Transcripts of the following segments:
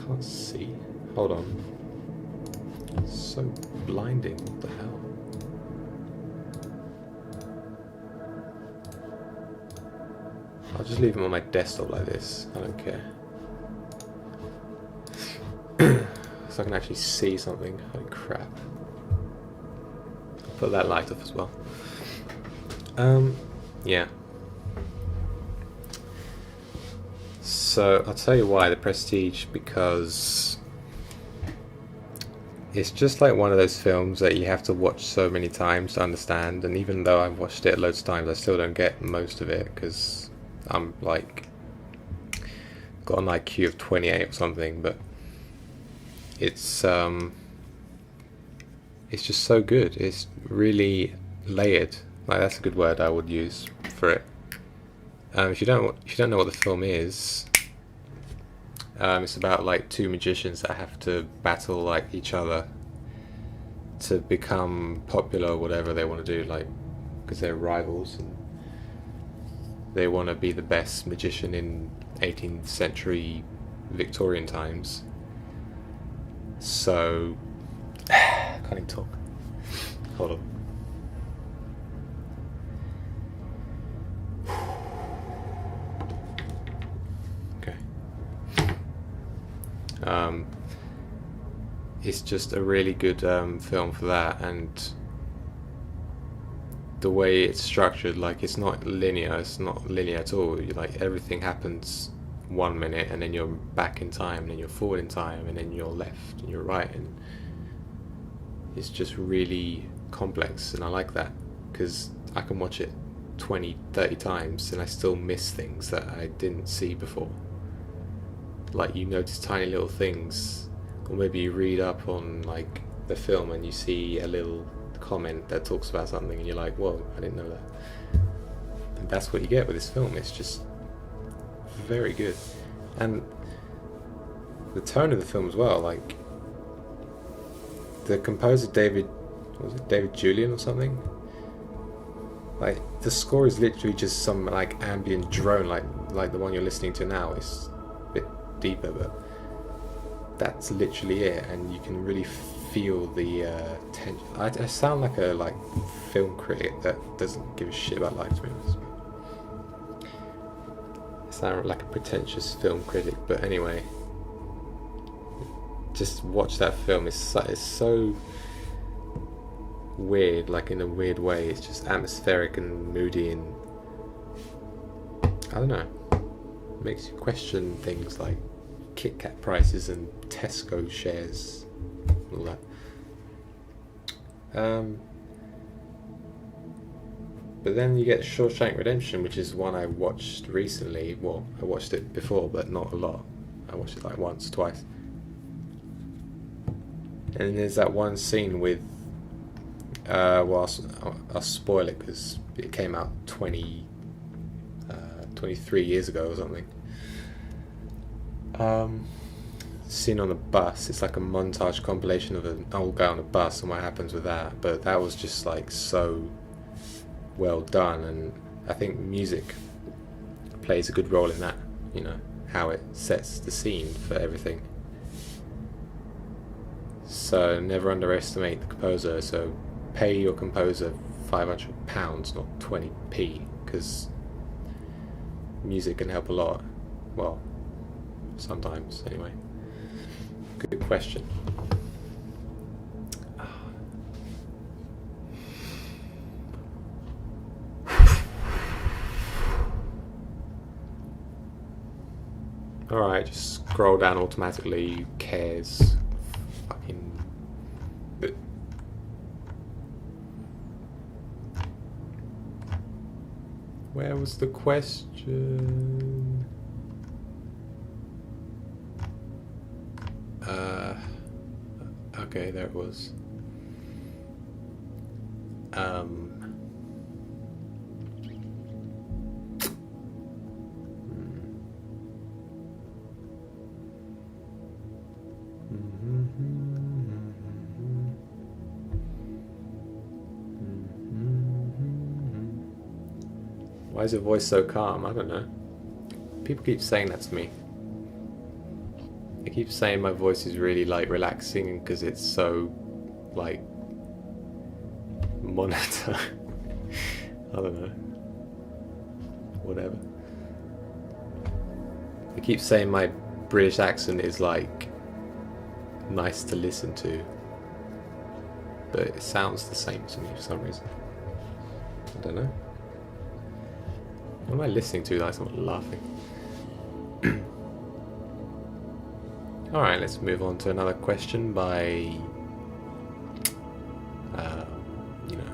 can't see. Hold on. It's so blinding. What the hell? I'll just leave them on my desktop like this. I don't care. So I can actually see something. Holy crap. I'll put that light off as well. Yeah. So I'll tell you why the Prestige, because it's just like one of those films that you have to watch so many times to understand, and even though I've watched it loads of times, I still don't get most of it because I'm like got an IQ of 28 or something. But it's just so good. It's really layered. Like, that's a good word I would use for it. If you don't know what the film is, it's about like two magicians that have to battle like each other to become popular or whatever they want to do, like, because they're rivals and they want to be the best magician in 18th century Victorian times. So I can't even talk. Hold on. It's just a really good film for that, and the way it's structured, like, it's not linear at all. Like, everything happens 1 minute and then you're back in time, and then you're forward in time, and then you're left and you're right, and it's just really complex, and I like that because I can watch it 20-30 times and I still miss things that I didn't see before. Like, you notice tiny little things, or maybe you read up on like the film and you see a little comment that talks about something and you're like, whoa, I didn't know that. And that's what you get with this film. It's just very good, and the tone of the film as well. Like, the composer David Julian or something, like, the score is literally just some like ambient drone, like the one you're listening to now. It's deeper, but that's literally it, and you can really feel the tension. I sound like a film critic that doesn't give a shit about life, to be honest. I sound like a pretentious film critic, but anyway, just watch that film. It's so weird, like, in a weird way. It's just atmospheric and moody, and I don't know, it makes you question things like Kit Kat prices and Tesco shares, all that. But then you get Shawshank Redemption, which is one I watched recently. Well, I watched it before, but not a lot. I watched it like once, twice. And there's that one scene with, well, I'll spoil it because it came out 23 years ago or something. Scene on the bus. It's like a montage compilation of an old guy on a bus and what happens with that. But that was just like so well done, and I think music plays a good role in that. You know, how it sets the scene for everything. So never underestimate the composer. So pay your composer £500, not 20p, because music can help a lot. Well, sometimes, anyway. Good question. Alright, just scroll down automatically. Who cares? Fucking... Where was the question? Okay, there it was. Why is your voice so calm? I don't know. People keep saying that to me. I keep saying my voice is really like relaxing because it's so like monotone. I don't know. Whatever. I keep saying my British accent is like nice to listen to, but it sounds the same to me for some reason. I don't know. What am I listening to? Like someone laughing. Alright, let's move on to another question by, you know.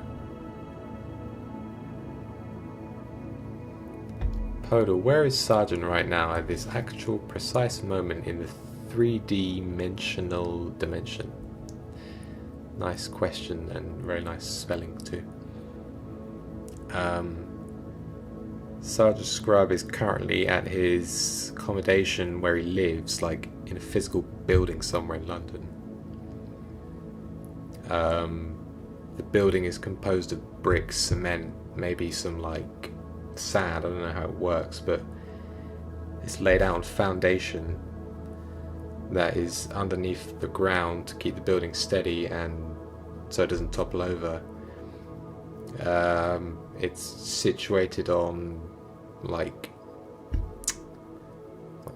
Podel, where is Sergeant right now at this actual precise moment in the 3D-dimensional dimension? Nice question and very nice spelling too. Sergeant Scrub is currently at his accommodation where he lives, like in a physical building somewhere in London. The building is composed of bricks, cement, maybe some like sand. I don't know how it works, but it's laid out on foundation that is underneath the ground to keep the building steady and so it doesn't topple over. It's situated on like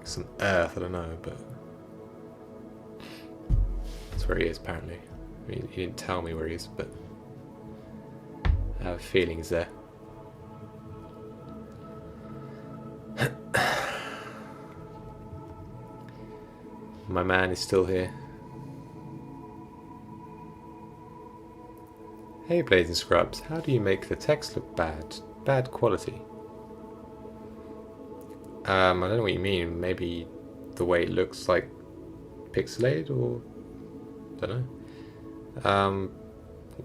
some earth, I don't know, but that's where he is apparently. I mean, he didn't tell me where he is, but I have a feeling he's there. My man is still here. Hey Blazing Scrubs, how do you make the text look bad? Bad quality? I don't know what you mean. Maybe the way it looks like pixelated, or I don't know.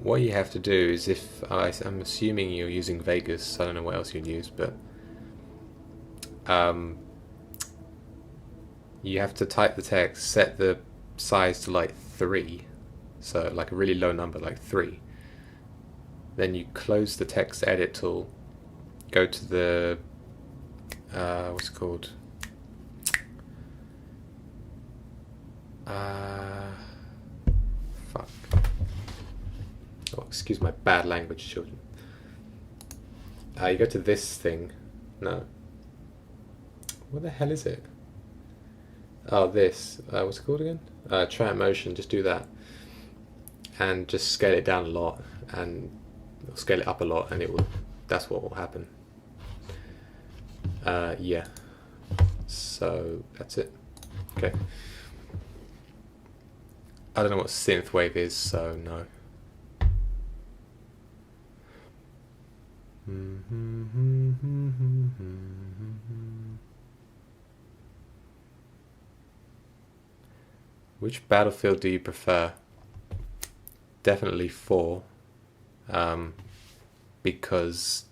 What you have to do is, if I'm assuming you're using Vegas, I don't know what else you'd use, but you have to type the text, set the size to like 3, so like a really low number, like 3. Then you close the text edit tool, go to the what's it called? Fuck. Oh, excuse my bad language, children. You go to this thing. No. What the hell is it? Oh, this. What's it called again? Try motion. Just do that, and just scale it down a lot, and scale it up a lot, and it will. That's what will happen. Yeah. So that's it. Okay. I don't know what synthwave is, so no. Which battlefield do you prefer? Definitely 4. Because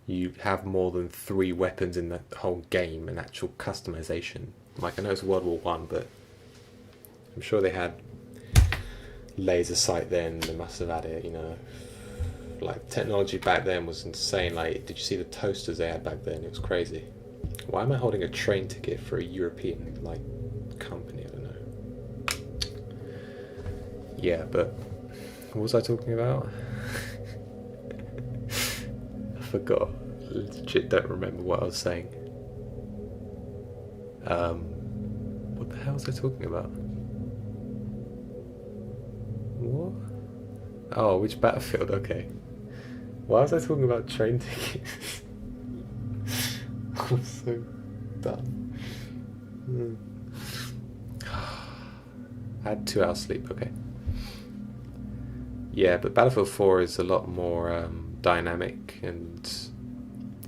you have more than 3 weapons in the whole game and actual customization. Like, I know it's World War One, but I'm sure they had laser sight then. They must have had it, you know. Like, technology back then was insane. Like, did you see the toasters they had back then? It was crazy. Why am I holding a train ticket for a European like company? I don't know. Yeah, but what was I talking about? I forgot. Legit don't remember what I was saying. What the hell was I talking about? What? Oh, which battlefield? Okay. Why was I talking about train tickets? I'm so dumb. I had 2 hours sleep, okay. Yeah, but Battlefield 4 is a lot more dynamic and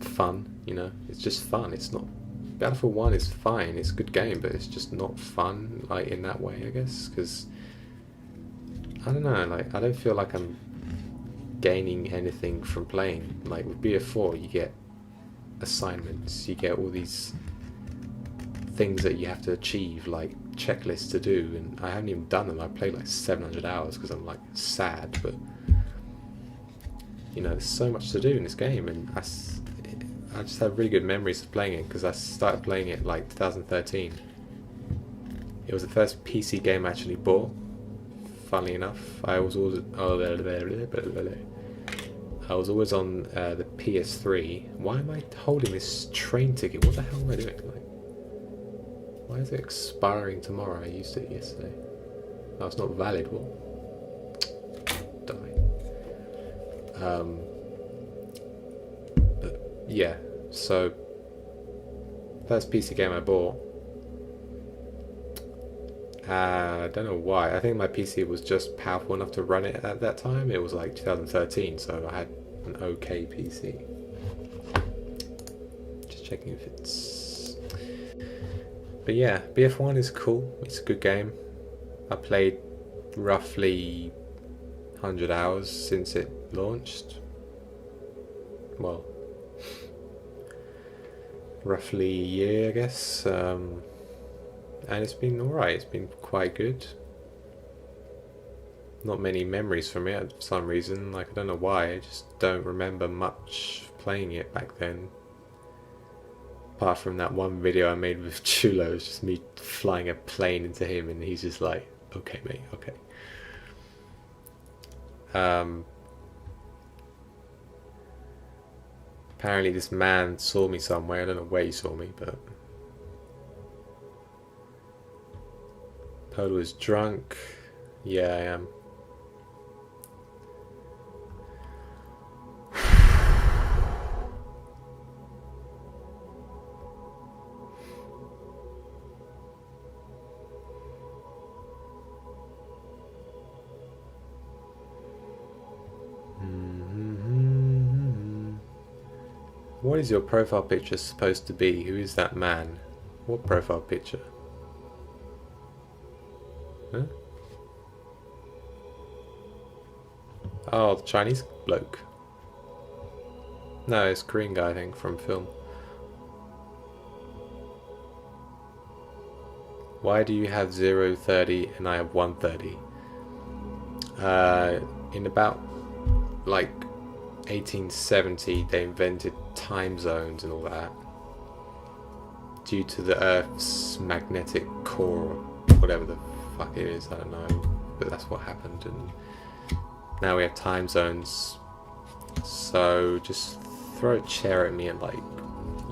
fun, you know. It's just fun. It's not... Battlefield 1 is fine. It's a good game, but it's just not fun, like, in that way, I guess, because... I don't know, like, I don't feel like I'm gaining anything from playing. Like, with BF4, you get assignments, you get all these things that you have to achieve, like checklists to do, and I haven't even done them. I played like 700 hours because I'm like sad, but you know, there's so much to do in this game, and I just have really good memories of playing it because I started playing it like 2013, It was the first PC game I actually bought. Funnily enough, I was always on the PS3. Why am I holding this train ticket? What the hell am I doing? Like, why is it expiring tomorrow? I used it yesterday. Oh, it's not valid. Well, die. But yeah. So, first PC game I bought. I don't know why. I think my PC was just powerful enough to run it at that time. It was like 2013, so I had an okay PC. Just checking if it's... But yeah, BF1 is cool. It's a good game. I played roughly 100 hours since it launched. Well, roughly a year, I guess. And it's been alright, it's been quite good. Not many memories from it for some reason, like I don't know why, I just don't remember much playing it back then. Apart from that one video I made with Chulo, it's just me flying a plane into him and he's just like, okay mate, okay. Apparently this man saw me somewhere, I don't know where he saw me, but... Podel is drunk. Yeah, I am. What is your profile picture supposed to be? Who is that man? What profile picture? Huh? Oh, the Chinese bloke. No, it's Korean guy, I think, from film. Why do you have 0:30 and I have 1:30? In about like 1870, they invented time zones and all that due to the Earth's magnetic core, whatever the fuck it is, I don't know, but that's what happened, and now we have time zones. So just throw a chair at me at like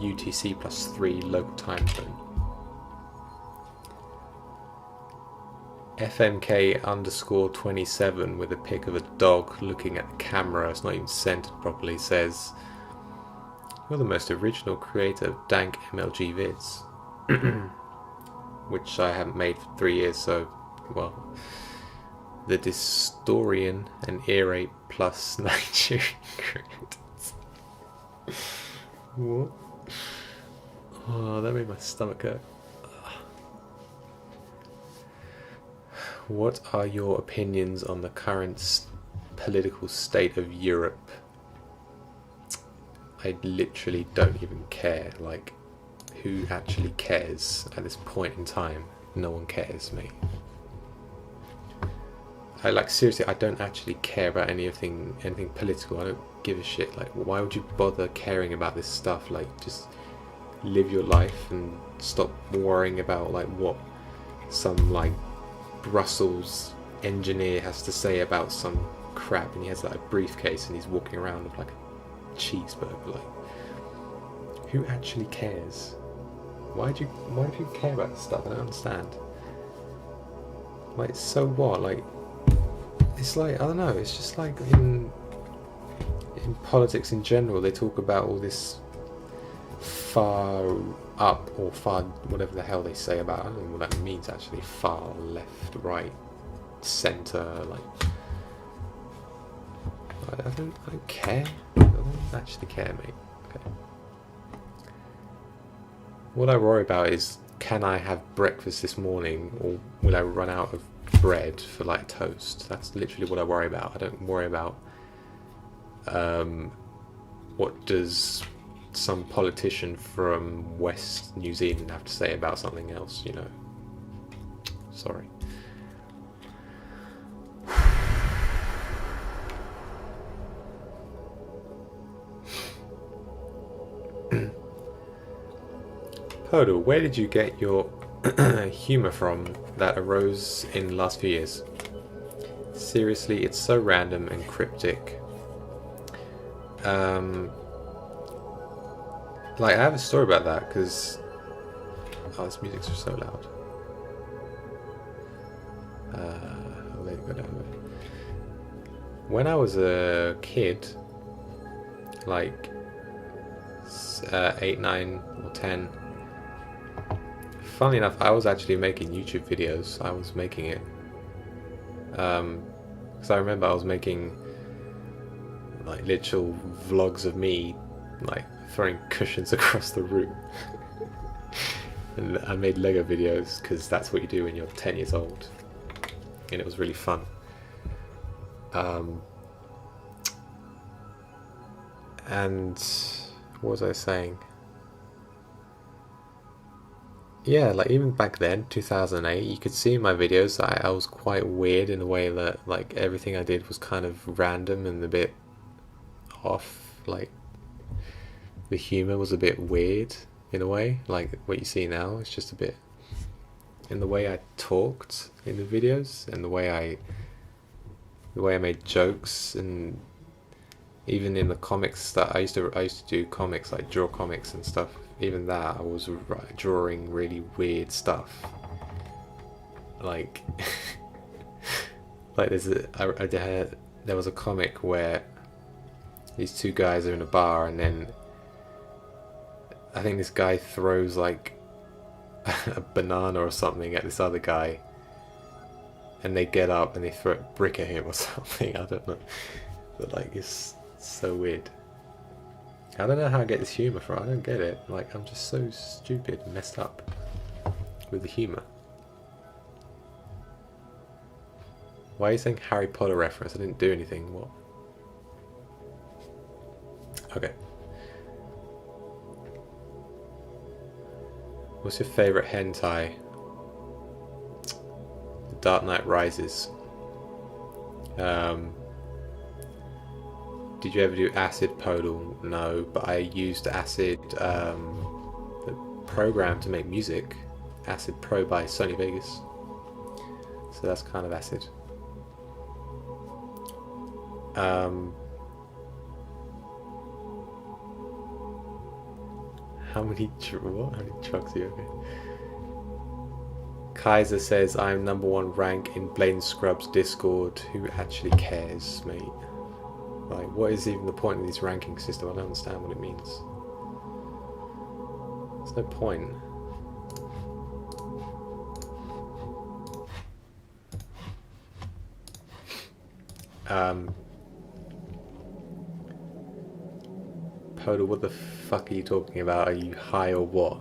UTC +3 local time zone. FMK_27 with a pic of a dog looking at the camera, it's not even centered properly, says, "You're the most original creator of dank MLG vids." Which I haven't made for 3 years, so, well, the Distorian and Earape plus Nigerian credits. What? Oh, that made my stomach hurt. What are your opinions on the current political state of Europe? I literally don't even care, like, who actually cares at this point in time? No one cares, mate. I like, seriously, I don't actually care about anything political. I don't give a shit. Like, why would you bother caring about this stuff? Like, just live your life and stop worrying about like what some like Brussels engineer has to say about some crap, and he has like a briefcase and he's walking around with like a cheeseburger. Like, who actually cares? Why do you care about this stuff? I don't understand. Like, so what? Like, it's like, I don't know, it's just like in politics in general, they talk about all this far up or far, whatever the hell they say about, I don't know what that means actually, far left, right, centre, like, I don't care. I don't actually care, mate. Okay. What I worry about is, can I have breakfast this morning, or will I run out of bread for like toast? That's literally what I worry about. I don't worry about what does some politician from West New Zealand have to say about something else, you know. Sorry. Podel, where did you get your humour from that arose in the last few years. Seriously, it's so random and cryptic. Like, I have a story about that, because... Oh, this music's so loud. I'll let it go down a bit. When I was a kid, like 8, 9 or 10, funnily enough, I was actually making YouTube videos. I was making it because I remember I was making like literal vlogs of me like throwing cushions across the room. And I made Lego videos because that's what you do when you're 10 years old, and it was really fun. And what was I saying? Yeah, like even back then, 2008, you could see in my videos that I was quite weird in a way that like everything I did was kind of random and a bit off. Like the humor was a bit weird in a way. Like what you see now, it's just a bit in the way I talked in the videos and the way I made jokes, and even in the comics that I used to do comics, like draw comics and stuff. Even that, I was drawing really weird stuff. Like, like there was a comic where these two guys are in a bar, and then I think this guy throws like a banana or something at this other guy, and they get up and they throw a brick at him or something. I don't know, but like it's so weird. I don't know how I get this humour from. I don't get it. Like, I'm just so stupid and messed up with the humour. Why are you saying Harry Potter reference? I didn't do anything. What? Okay. What's your favourite hentai? The Dark Knight Rises. Did you ever do Acid, Podel? No, but I used Acid, the program to make music, Acid Pro by Sony Vegas. So that's kind of Acid. How many trucks are you okay? Kaiser says, I'm #1 rank in Blaine Scrub's Discord. Who actually cares, mate? Like, what is even the point of this ranking system? I don't understand what it means. There's no point. Podel, what the fuck are you talking about? Are you high or what?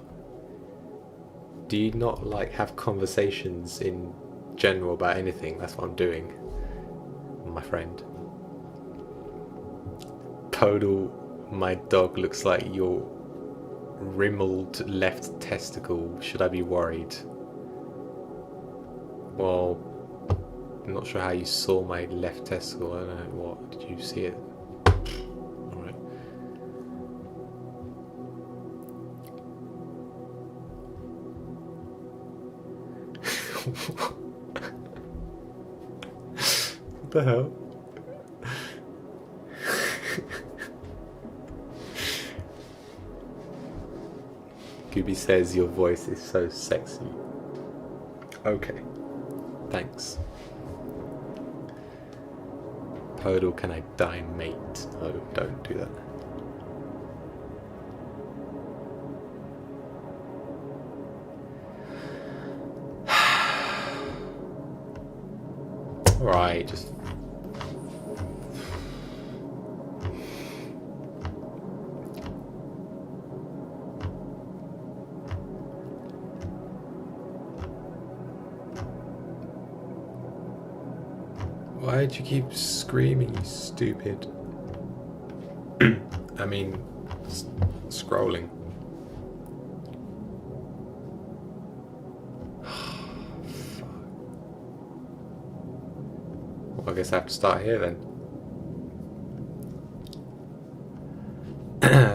Do you not like have conversations in general about anything? That's what I'm doing, my friend. Podel, my dog looks like your rimmeled left testicle. Should I be worried? Well, I'm not sure how you saw my left testicle. I don't know. What? Did you see it? Alright. What the hell? Gooby says your voice is so sexy. Okay, thanks. Podel, can I dine, mate? No, don't do that. Alright, just... Why did you keep screaming, you stupid? I mean, scrolling. Well, I guess I have to start here then.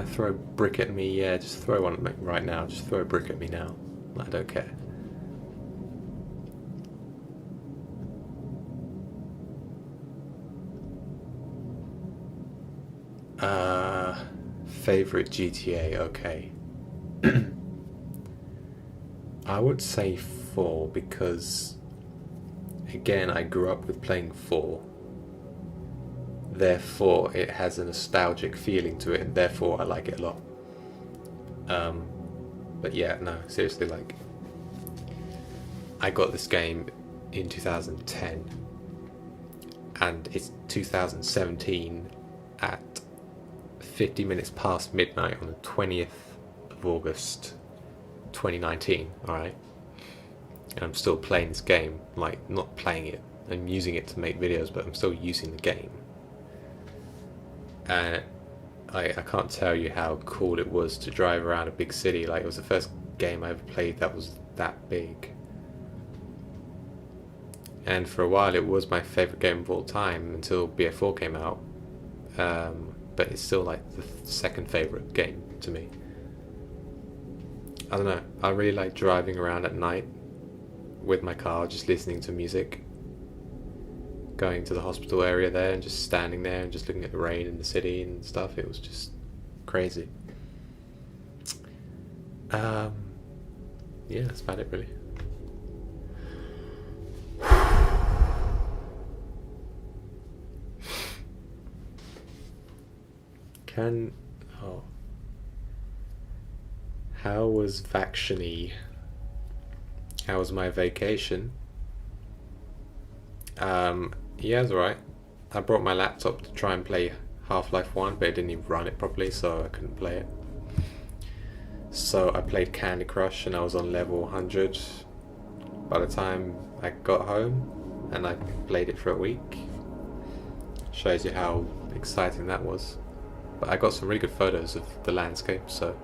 Throw a brick at me, yeah, just throw one at me right now. Just throw a brick at me now. I don't care. Favorite GTA, okay. I would say 4 because, again, I grew up with playing 4. Therefore, it has a nostalgic feeling to it, and therefore I like it a lot. But yeah, no, seriously, like, I got this game in 2010, and it's 2017 at 50 minutes past midnight on the 20th of August 2019, alright? And I'm still playing this game, like, not playing it, I'm using it to make videos, but I'm still using the game. And I can't tell you how cool it was to drive around a big city. Like, it was the first game I ever played that was that big. And for a while it was my favourite game of all time until BF4 came out. But it's still like the second favourite game to me. I don't know, I really like driving around at night with my car, just listening to music. Going to the hospital area there and just standing there and just looking at the rain in the city and stuff. It was just crazy. Yeah, that's about it really. How was Vactiony? How was my vacation? Yeah, it was alright. I brought my laptop to try and play Half-Life 1, but it didn't even run it properly, so I couldn't play it. So I played Candy Crush and I was on level 100 by the time I got home, and I played it for a week. Shows you how exciting that was. But I got some really good photos of the landscape, so...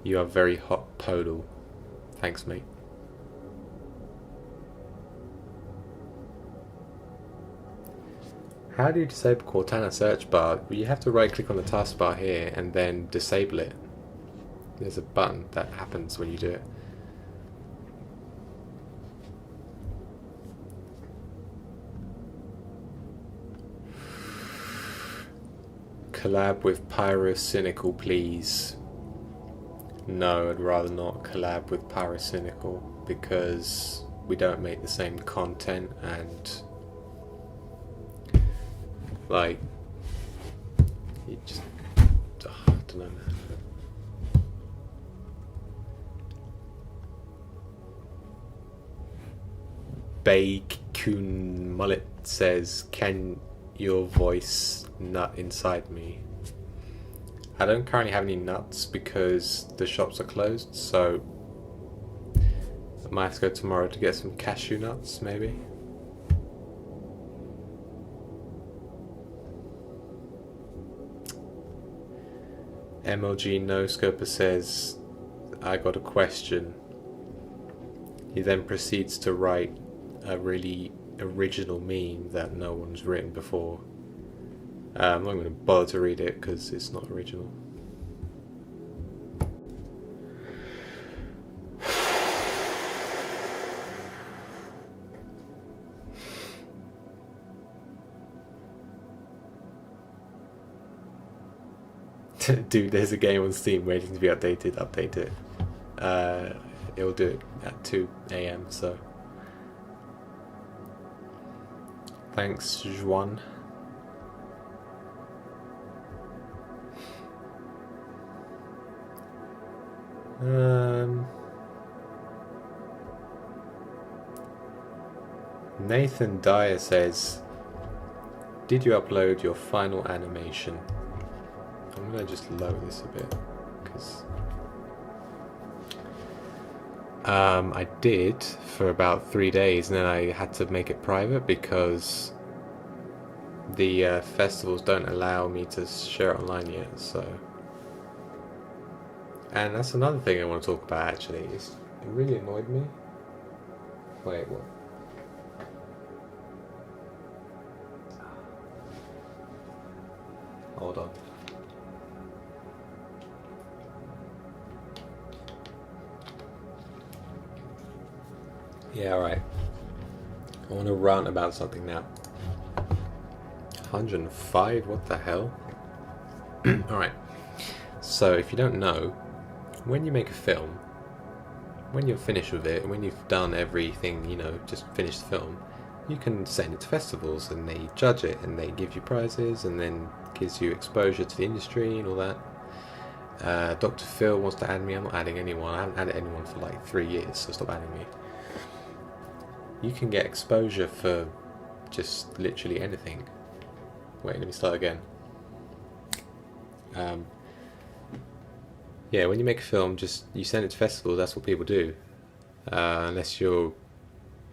You are very hot, Podel. Thanks, mate. How do you disable Cortana search bar? Well, you have to right click on the taskbar here and then disable it. There's a button that happens when you do it. Collab with Pyrocynical, please. No, I'd rather not collab with Pyrocynical because we don't make the same content, and like, you just, I don't know, man. Bakun Mullet says, can your voice nut inside me? I don't currently have any nuts because the shops are closed, so I might have to go tomorrow to get some cashew nuts, maybe. MLG No Scoper says, I got a question. He then proceeds to write a really original meme that no one's written before. I'm not going to bother to read it because it's not original. Dude, there's a game on Steam waiting to be updated. Update it. It'll do it at 2 AM, so. Thanks, Juan. Nathan Dyer says, did you upload your final animation? I'm gonna just lower this a bit because I did for about 3 days, and then I had to make it private because the festivals don't allow me to share it online yet, so And that's another thing I want to talk about actually. It really annoyed me. Wait, what? Hold on. Yeah, alright. I want to rant about something now. 105? What the hell? Alright. So, if you don't know, when you make a film, when you're finished with it, when you've done everything, you know, just finished the film, you can send it to festivals and they judge it and they give you prizes and then gives you exposure to the industry and all that. Dr. Phil wants to add me. I'm not adding anyone. I haven't added anyone for like 3 years, so stop adding me. You can get exposure for just literally anything. Wait, let me start again. Yeah, when you make a film, just you send it to festivals. That's what people do, unless you're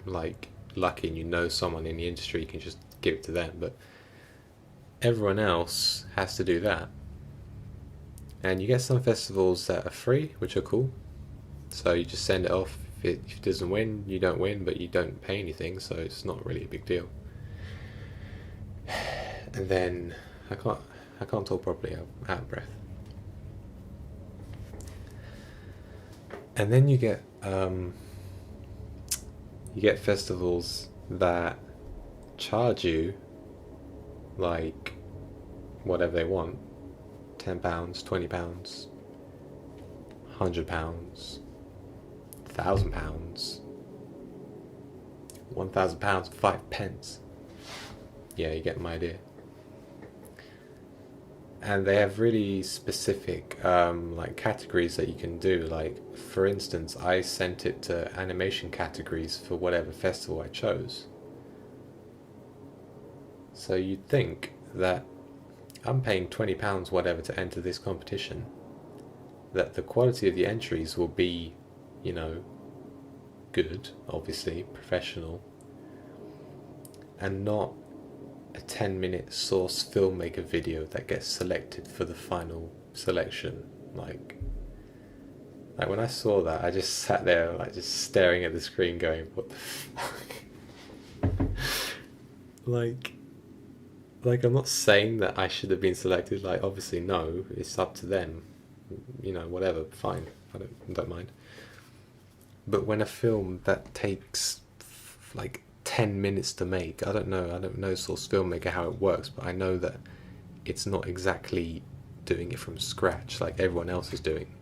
like lucky and you know someone in the industry, you can just give it to them. But everyone else has to do that. And you get some festivals that are free, which are cool. So you just send it off. If it doesn't win, you don't win, but you don't pay anything, so it's not really a big deal. And then I can't talk properly. I'm out of breath. And then you get festivals that charge like whatever they want, £10, £20, £100, £1,000, £1,000, 5 pence. Yeah, you get my idea. And they have really specific like categories that you can do. Like, for instance, I sent it to animation categories for whatever festival I chose. So you'd think that I'm paying £20 whatever to enter this competition, that the quality of the entries will be, you know, good, obviously, professional, and not a 10-minute source filmmaker video that gets selected for the final selection. Like when I saw that, I just sat there like just staring at the screen going, what the fuck? like I'm not saying that I should have been selected, like obviously no, it's up to them, you know, whatever, fine, I don't mind. But when a film that takes like 10 minutes to make, I don't know source filmmaker how it works, but I know that it's not exactly doing it from scratch like everyone else is doing.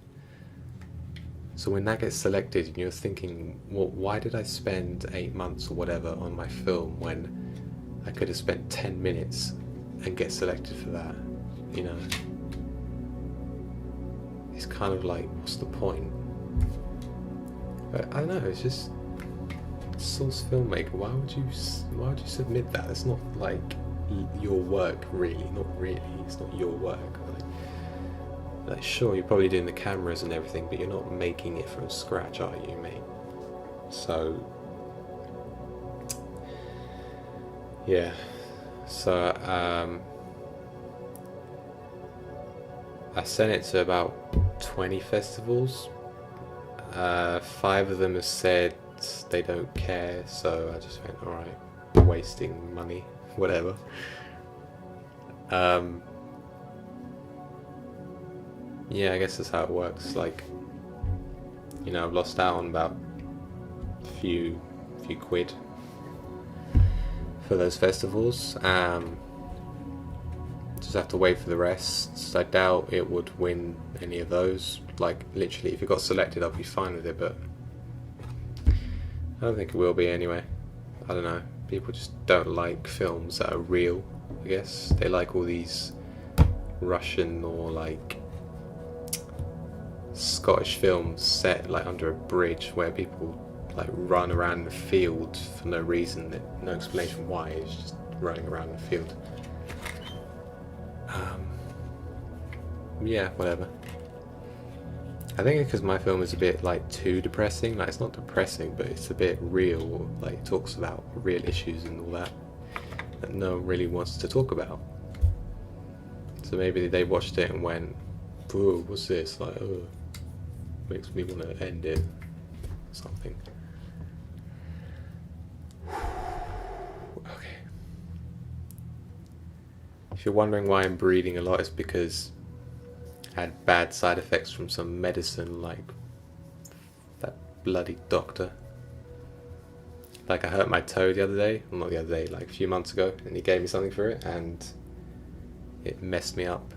So when that gets selected and you're thinking, well, why did I spend 8 months or whatever on my film when I could have spent 10 minutes and get selected for that, you know? It's kind of like, what's the point? But I don't know, it's just source filmmaker. Why would you submit that? It's not like your work, really. Not really. It's not your work. Like sure, you're probably doing the cameras and everything, but you're not making it from scratch, are you, mate? So yeah. So I sent it to about 20 festivals. 5 of them have said they don't care, so I just went, alright, wasting money, whatever. Yeah, I guess that's how it works. Like, you know, I've lost out on about a few quid for those festivals. Just have to wait for the rest. I doubt it would win any of those. Like, literally, if it got selected, I'll be fine with it, but I don't think it will be anyway. I don't know. People just don't like films that are real, I guess. They like all these Russian or like Scottish films set like under a bridge where people like run around the field for no reason, no explanation why, it's just running around the field. Yeah, whatever. I think it's because my film is a bit like too depressing. Like, it's not depressing, but it's a bit real. Like, it talks about real issues and all that no one really wants to talk about. So maybe they watched it and went, "Whoa, what's this?" Like, oh. makes me want to end it. Something. Okay. If you're wondering why I'm breathing a lot, it's because I had bad side effects from some medicine, like that bloody doctor. Like I hurt my toe the other day, well, not the other day, like a few months ago, and he gave me something for it, and it messed me up.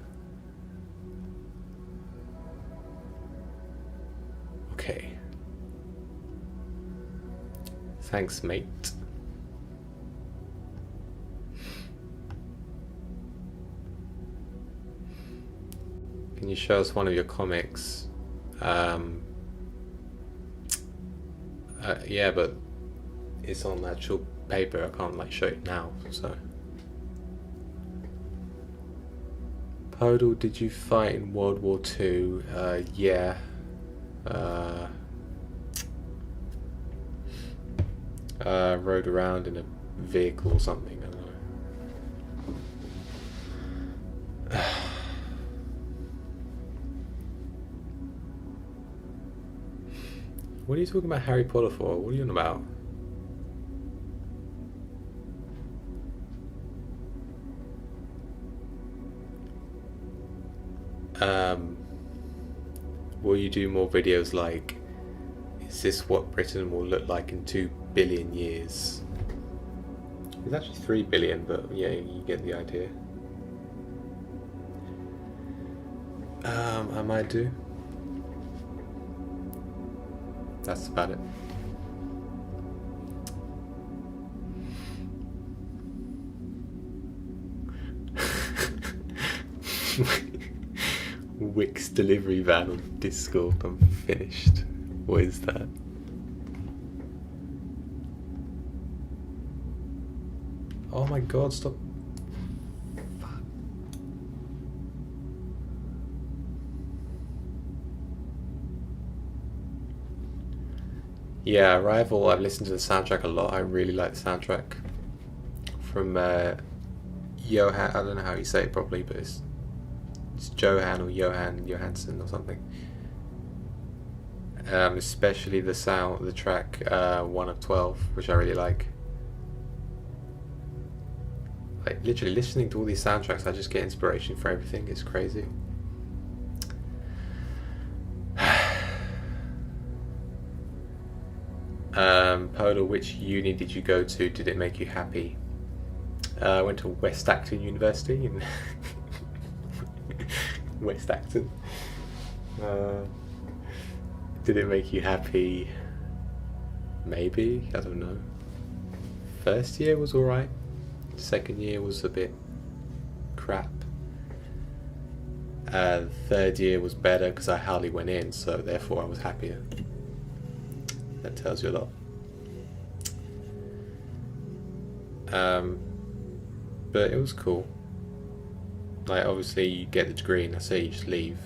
Okay. Thanks, mate. Can you show us one of your comics? Yeah, but it's on actual paper. I can't like show it now. So, Podel, did you fight in World War II? Yeah. Rode around in a vehicle or something. I don't know. What are you talking about Harry Potter for? What are you on about? Will you do more videos like, is this what Britain will look like in 2 billion years? It's actually 3 billion, but yeah, you get the idea. I might do. That's about it. Wix delivery van on Discord. I'm finished. What is that? Oh my god, stop. Yeah, Arrival, I've listened to the soundtrack a lot. I really like the soundtrack from Johan. I don't know how you say it properly, but it's Johan or Johan Johansson or something. Especially the track 1 of 12, which I really like. Like literally listening to all these soundtracks, I just get inspiration for everything. It's crazy. Podel, which uni did you go to? Did it make you happy? I went to West Acton University in West Acton. Did it make you happy? Maybe, I don't know. First year was alright. Second year was a bit crap. Third year was better because I hardly went in, so therefore I was happier. That tells you a lot. But it was cool. Like obviously you get the degree and I say you just leave.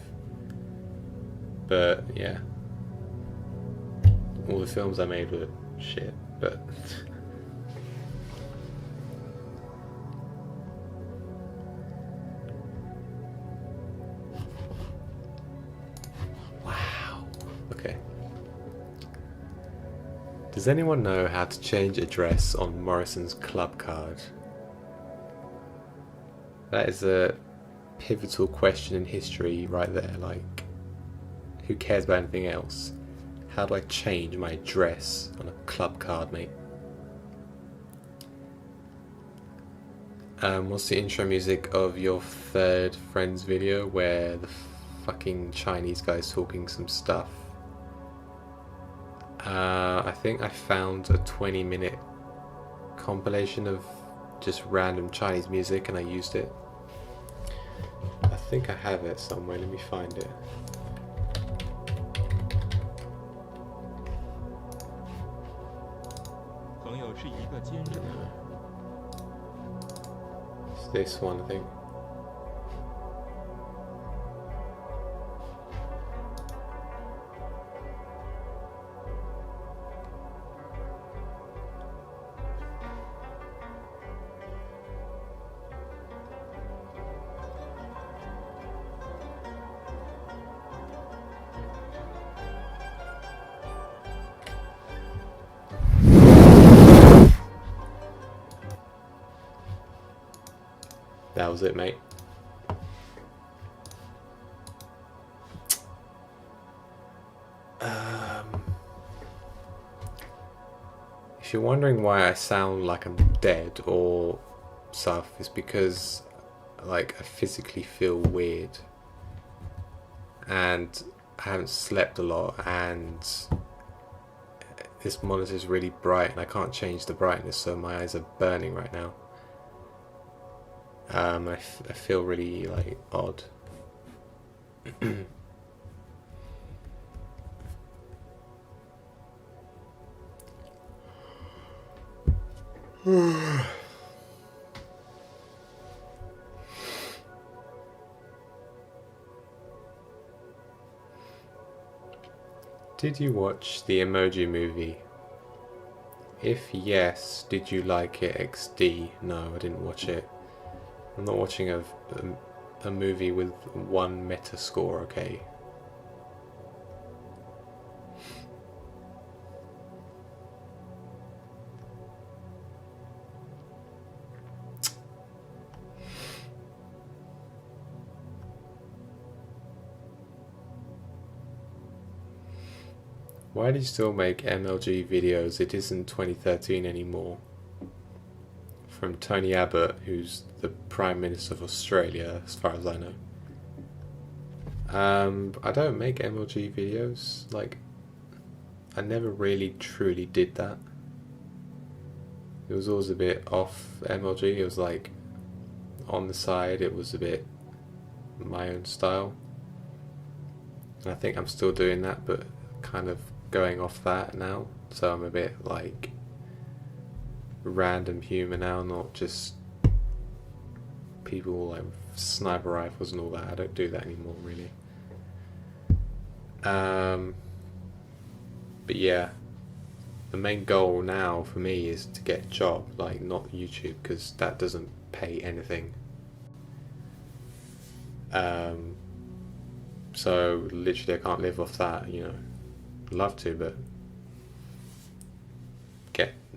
But yeah. All the films I made were shit, but wow. Okay. Does anyone know how to change address on Morrison's club card? That is a pivotal question in history right there. Like, who cares about anything else? How do I change my address on a club card, mate? What's the intro music of your third Friends video where the fucking Chinese guy's talking some stuff? I think I found a 20-minute compilation of just random Chinese music and I used it. I think I have it somewhere, let me find it. It's this one, I think. was it, mate. If you're wondering why I sound like I'm dead or stuff, it's because like I physically feel weird and I haven't slept a lot, and this monitor is really bright and I can't change the brightness, so my eyes are burning right now. I feel really like odd. Did you watch the Emoji Movie? If yes, did you like it XD? No, I didn't watch it. I'm not watching a movie with 1 meta score, okay? Why do you still make MLG videos? It isn't 2013 anymore. From Tony Abbott, who's the Prime Minister of Australia, as far as I know. I don't make MLG videos. Like, I never really truly did that. It was always a bit off MLG. It was like, on the side, it was a bit my own style. And I think I'm still doing that, but kind of going off that now, so I'm a bit like random humor now, not just people like sniper rifles and all that. I don't do that anymore really. But yeah, the main goal now for me is to get a job, like not YouTube, because that doesn't pay anything. So literally I can't live off that, you know. Love to, but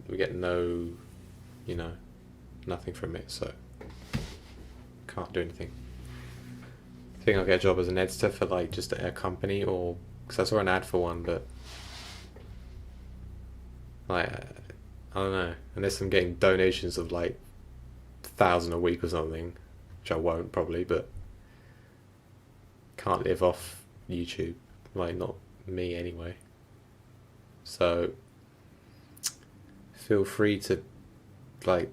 we get no, you know, nothing from it, so can't do anything. I think I'll get a job as an editor for like just a company, or because I saw an ad for one, but like I don't know, unless I'm getting donations of like 1,000 a week or something, which I won't probably, but can't live off YouTube, like not me anyway. So feel free to like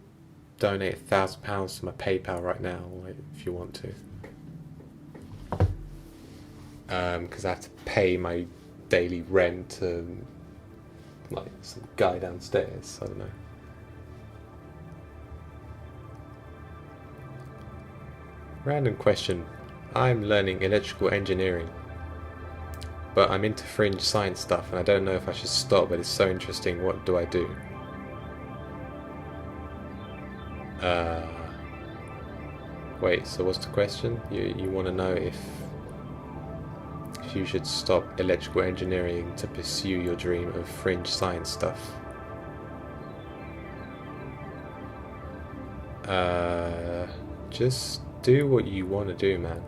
donate £1,000 to my PayPal right now, like, if you want to, because I have to pay my daily rent and like some guy downstairs. I don't know. Random question. I'm learning electrical engineering, but I'm into fringe science stuff and I don't know if I should stop, but it's so interesting. What do I do? Wait, so what's the question? You want to know if you should stop electrical engineering to pursue your dream of fringe science stuff? Just do what you want to do, man.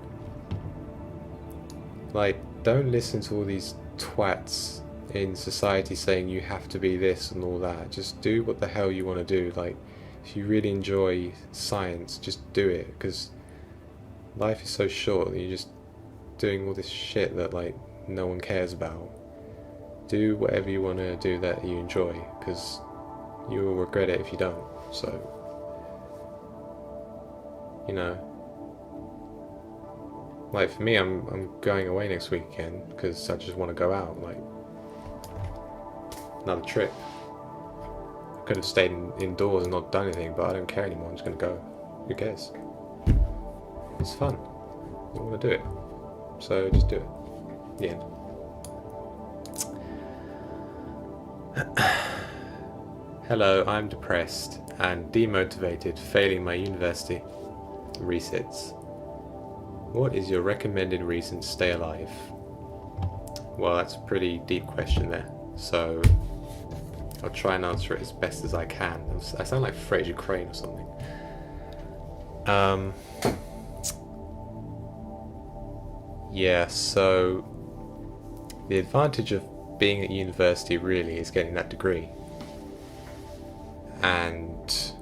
Like, don't listen to all these twats in society saying you have to be this and all that. Just do what the hell you want to do. Like, if you really enjoy science, just do it, because life is so short that you're just doing all this shit that like no one cares about. Do whatever you want to do that you enjoy, because you will regret it if you don't. So, you know, like for me, I'm going away next weekend because I just want to go out, like another trip. I could have stayed indoors and not done anything, but I don't care anymore. I'm just going to go. Who cares? It's fun. I want to do it, so just do it. The end. Hello, I'm depressed and demotivated, failing my university resits. What is your recommended reason to stay alive? Well, that's a pretty deep question there, so I'll try and answer it as best as I can. I sound like Fraser Crane or something. Um, yeah, so the advantage of being at university really is getting that degree. And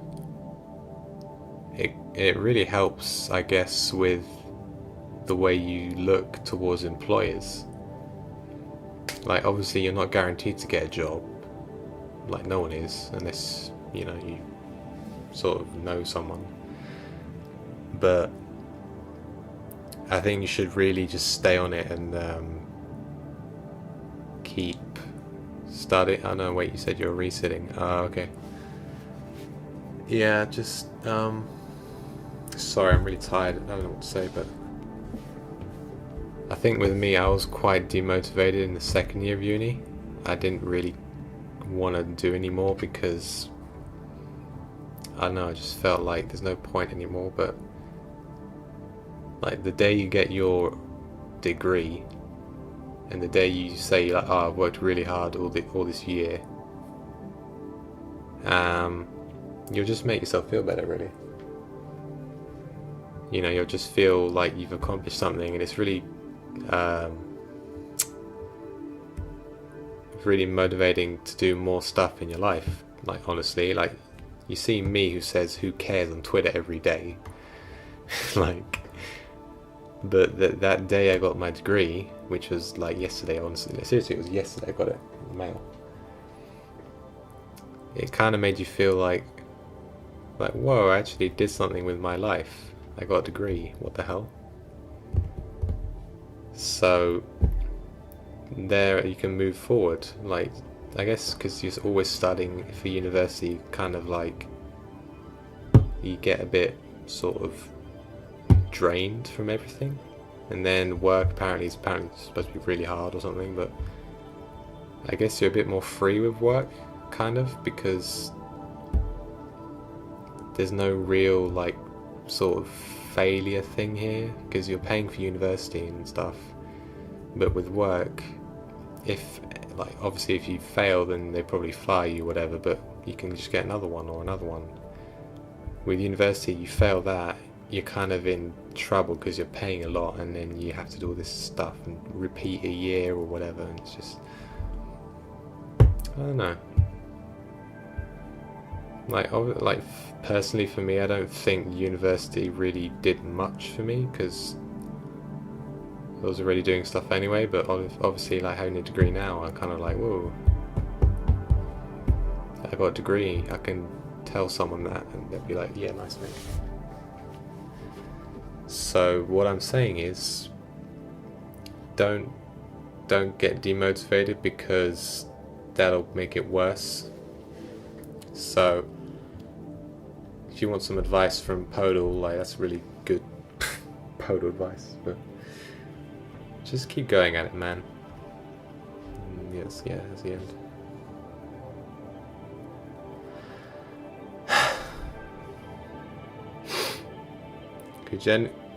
it really helps, I guess, with the way you look towards employers. Like, obviously you're not guaranteed to get a job, like no one is, unless, you know, you sort of know someone. But I think you should really just stay on it and keep studying. Oh no, wait, you said you're resitting. Oh, okay. Yeah, just sorry, I'm really tired. I don't know what to say, but I think with me, I was quite demotivated in the second year of uni. I didn't really want to do any more because I don't know, I just felt like there's no point anymore. But like the day you get your degree and the day you say like, oh, I've worked really hard all this year, you'll just make yourself feel better, really. You know, you'll just feel like you've accomplished something, and it's really motivating to do more stuff in your life. Like, honestly, like, you see me who says who cares on Twitter every day. Like, but that day I got my degree, which was like yesterday, honestly, seriously, it was yesterday I got it in the mail. It kind of made you feel like whoa, I actually did something with my life. I got a degree, what the hell. So there you can move forward, like, I guess because you're always studying for university, kind of like you get a bit sort of drained from everything. And then work apparently is supposed to be really hard or something, but I guess you're a bit more free with work, kind of, because there's no real like sort of failure thing here, because you're paying for university and stuff. But with work, if like obviously if you fail, then they probably fire you, whatever, but you can just get another one or another one. With university, you fail that, you're kind of in trouble because you're paying a lot, and then you have to do all this stuff and repeat a year or whatever, and it's just, I don't know. Like personally for me, I don't think university really did much for me because I was already doing stuff anyway. But obviously, like having a degree now, I'm kind of like, whoa, I got a degree. I can tell someone that, and they'll be like, yeah, nice mate. So what I'm saying is, don't get demotivated, because that'll make it worse. So if you want some advice from Podel, like, that's really good Podel advice, but just keep going at it, man. Yes, yeah, that's the end.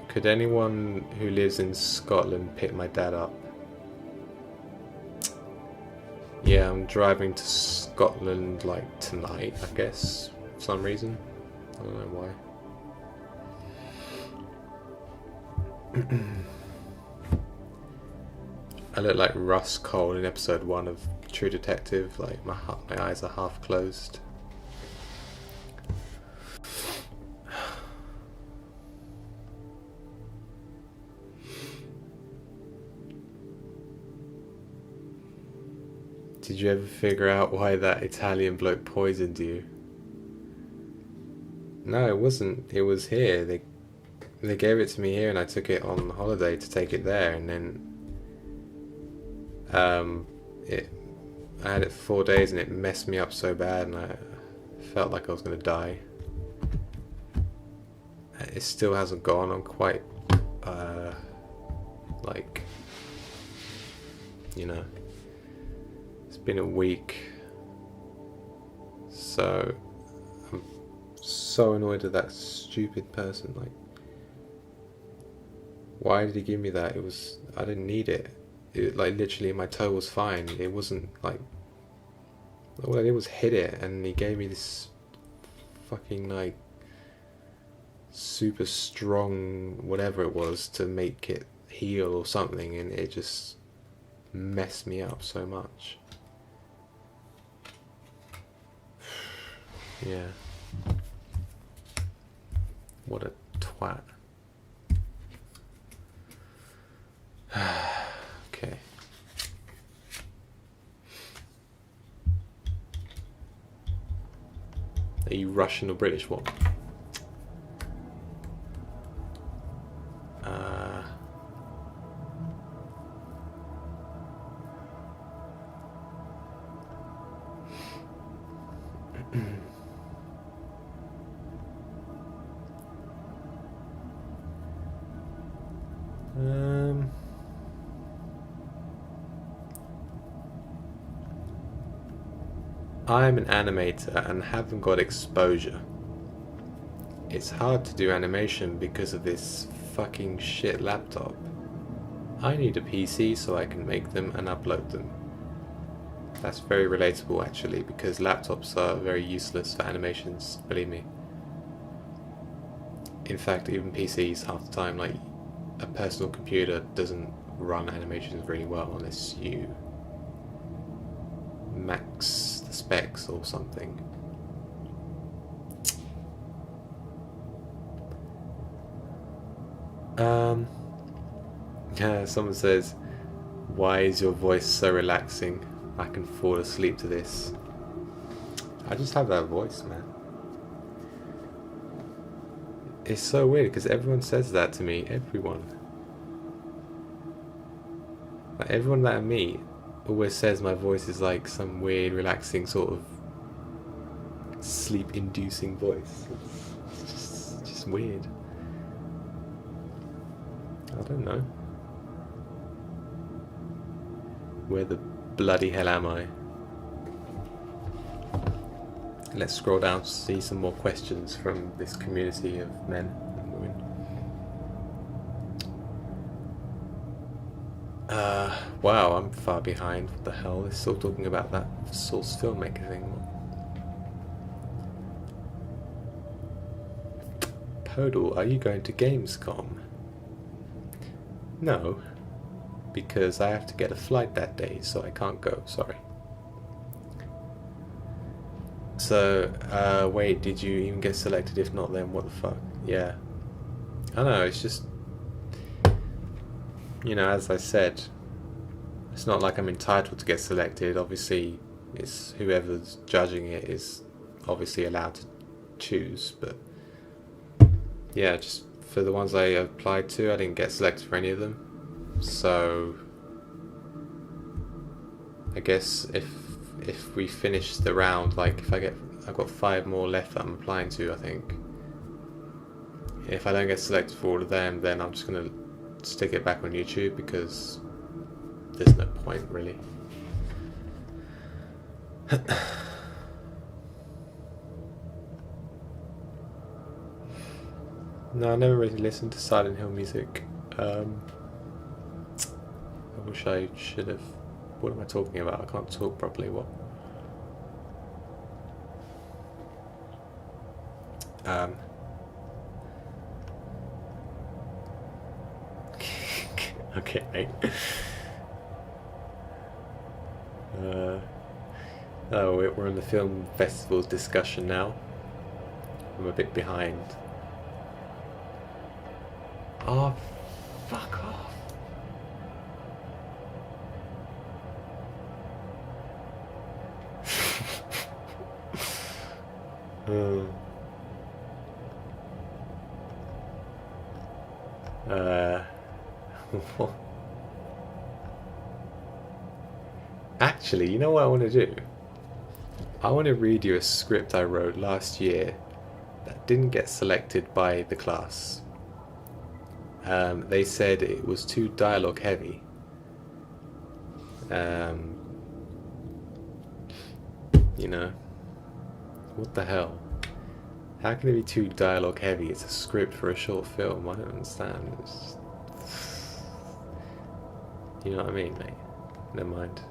Could anyone who lives in Scotland pick my dad up? Yeah, I'm driving to Scotland like tonight, I guess, for some reason. I don't know why. I look like Russ Cole in episode 1 of True Detective, like my eyes are half closed. Did you ever figure out why that Italian bloke poisoned you? No, it wasn't. It was here. They gave it to me here, and I took it on holiday to take it there, and then I had it for 4 days, and it messed me up so bad, and I felt like I was gonna die. It still hasn't gone. I'm quite like, you know, it's been a week, so I'm so annoyed at that stupid person. Like, why did he give me that? I didn't need it. Like, literally my toe was fine. It wasn't like, all I did was hit it, and he gave me this fucking like super strong whatever it was to make it heal or something, and it just messed me up so much. Yeah. What a twat. Okay. Are you Russian or British? What? I'm an animator and haven't got exposure. It's hard to do animation because of this fucking shit laptop. I need a PC so I can make them and upload them. That's very relatable actually, because laptops are very useless for animations, believe me. In fact, even PCs half the time, like a personal computer doesn't run animations really well unless you max the specs or something. Yeah, someone says, why is your voice so relaxing? I can fall asleep to this. I just have that voice, man. It's so weird because everyone says that to me. Everyone. Like, everyone that I meet always says my voice is like some weird, relaxing sort of sleep-inducing voice. It's just weird. I don't know. Where the bloody hell am I? Let's scroll down to see some more questions from this community of men and women. Wow, I'm far behind. What the hell? They're still talking about that Source filmmaker thing. Podel, are you going to Gamescom? No, because I have to get a flight that day, so I can't go, sorry. So, wait, did you even get selected? If not, then what the fuck? Yeah. I know, it's just, you know, as I said, it's not like I'm entitled to get selected. Obviously, it's whoever's judging it is obviously allowed to choose, but yeah, just for the ones I applied to, I didn't get selected for any of them. So I guess if we finish the round, like if I've got 5 more left that I'm applying to, I think. If I don't get selected for all of them, then I'm just gonna stick it back on YouTube because there's no point really. No, I never really listened to Silent Hill music. I wish I should have. What am I talking about? I can't talk properly. What? Okay, mate. Oh, we're on the film festival discussion now. I'm a bit behind. Oh, fuck off. Actually, you know what I want to do? I want to read you a script I wrote last year that didn't get selected by the class. They said it was too dialogue heavy. You know, what the hell? How can it be too dialogue heavy? It's a script for a short film. I don't understand. It's just... You know what I mean, mate? Never mind.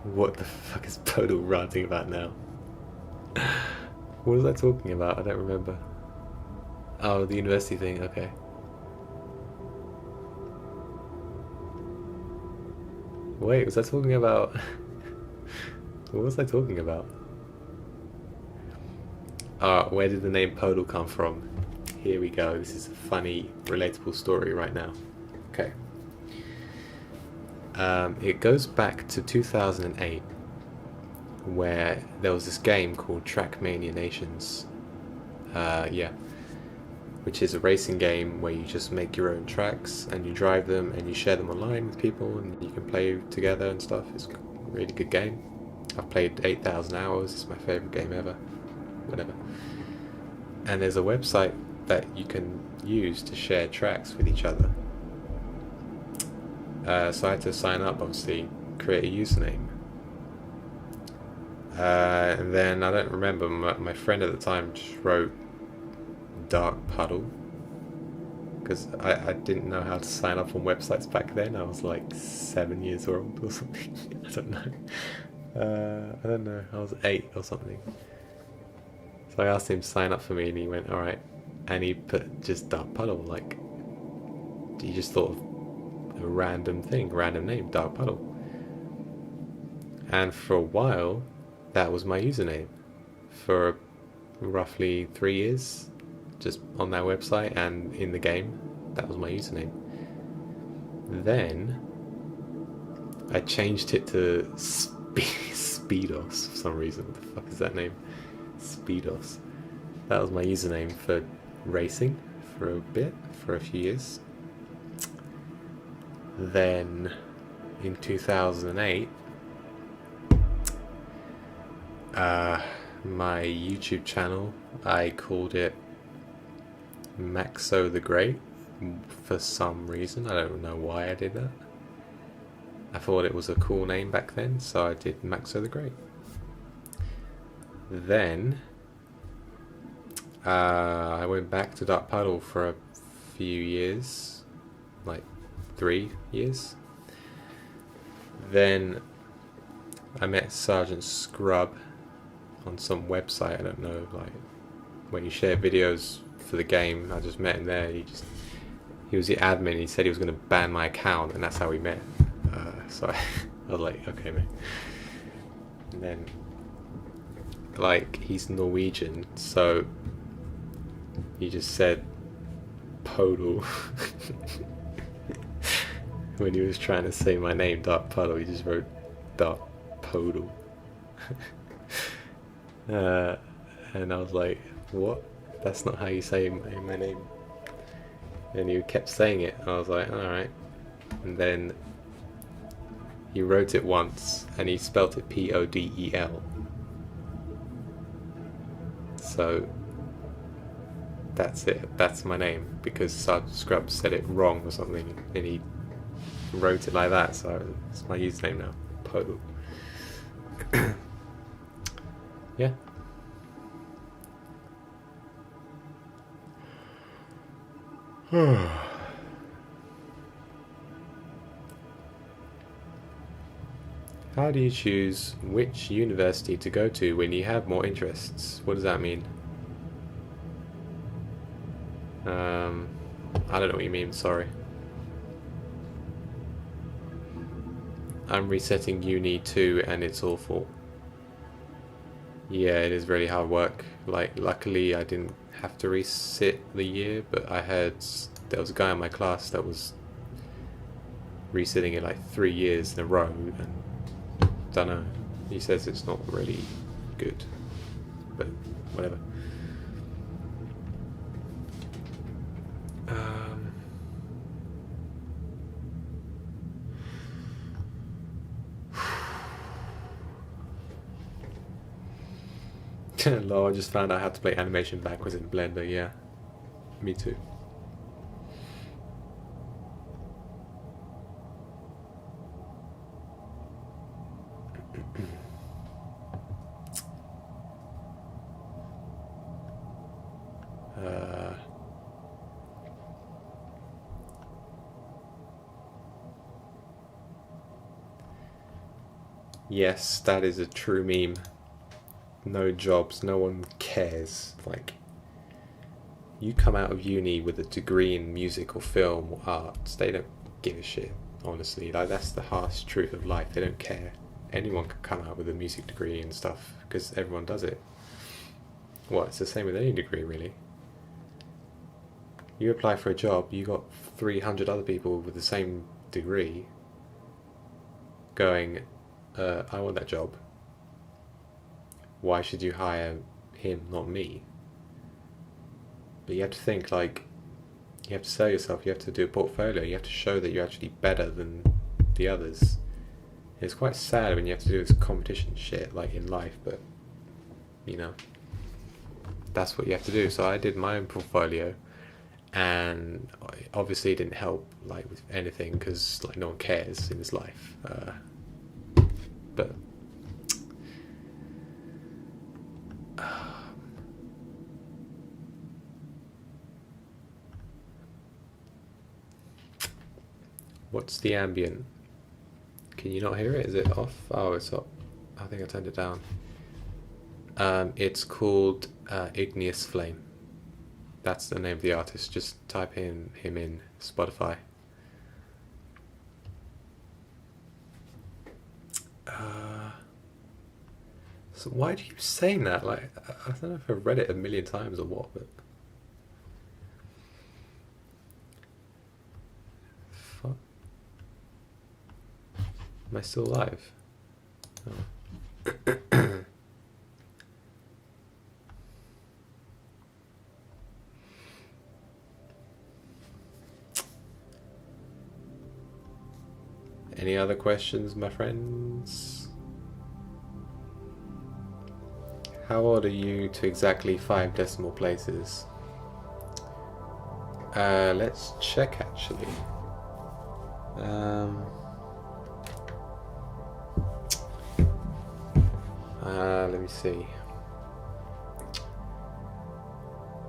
What the fuck is Podel ranting about now? What was I talking about? I don't remember. Oh, the university thing, okay. Wait, was I talking about... What was I talking about? Where did the name Podel come from? Here we go. This is a funny, relatable story right now. Okay. It goes back to 2008, where there was this game called Trackmania Nations. Which is a racing game where you just make your own tracks and you drive them and you share them online with people and you can play together and stuff. It's a really good game. I've played 8,000 hours. It's my favorite game ever. Whatever. And there's a website that you can use to share tracks with each other. So I had to sign up, obviously, create a username. And then I don't remember, my friend at the time just wrote Dark Puddle, because I didn't know how to sign up on websites back then. I was like 7 years old or something. I don't know. I was 8 or something. So I asked him to sign up for me and he went, alright. And he put just Dark Puddle, like, he just thought of a random name, Dark Puddle. And for a while, that was my username. For roughly 3 years, just on that website and in the game, that was my username. Then I changed it to Speedos for some reason. What the fuck is that name? Speedos. That was my username for racing for a few years. Then in 2008, my YouTube channel, I called it Maxo the Great for some reason. I don't know why I did that. I thought it was a cool name back then, so I did Maxo the Great. Then I went back to Dark Puddle for a few years, like 3 years. Then I met Sergeant Scrub on some website, I don't know, like when you share videos for the game. I just met him there. He was the admin. He said he was going to ban my account, and that's how we met. So I was like, okay, mate. And then, like, he's Norwegian, so he just said Podel. When he was trying to say my name, Dark Puddle, he just wrote Dark Podel. And I was like, what? That's not how you say my name. And he kept saying it. I was like, alright. And then he wrote it once and he spelt it Podel. So that's it. That's my name, because Sergeant Scrub said it wrong or something and he wrote it like that. So it's my username now. Podel. Yeah. How do you choose which university to go to when you have more interests? What does that mean? I don't know what you mean, sorry. I'm resetting uni 2 and it's awful. Yeah, it is really hard work. Like, luckily I didn't have to resit the year, but I heard there was a guy in my class that was resetting it like 3 years in a row, and don't know, he says it's not really good, but whatever. Lol, I just found out how to play animation backwards in Blender. Yeah, me too. Yes, that is a true meme. No jobs, no one cares. Like, you come out of uni with a degree in music or film or arts, they don't give a shit, honestly. Like, that's the harsh truth of life. They don't care. Anyone can come out with a music degree and stuff because everyone does it. Well, it's the same with any degree, really. You apply for a job, you got 300 other people with the same degree going, I want that job. Why should you hire him, not me? But you have to think, like, you have to sell yourself, you have to do a portfolio, you have to show that you're actually better than the others. It's quite sad when you have to do this competition shit, like, in life, but, you know, that's what you have to do. So I did my own portfolio, and obviously it didn't help, like, with anything, because, like, no one cares in this life. But what's the ambient? Can you not hear it? Is it off? Oh, it's up. I think I turned it down. It's called Igneous Flame. That's the name of the artist. Just type him in Spotify. So why do you keep saying that? Like, I don't know if I've read it a million times or what, but fuck. Am I still alive? Oh. Any other questions, my friends? How old are you to exactly 5 decimal places? Let's check actually. Let me see.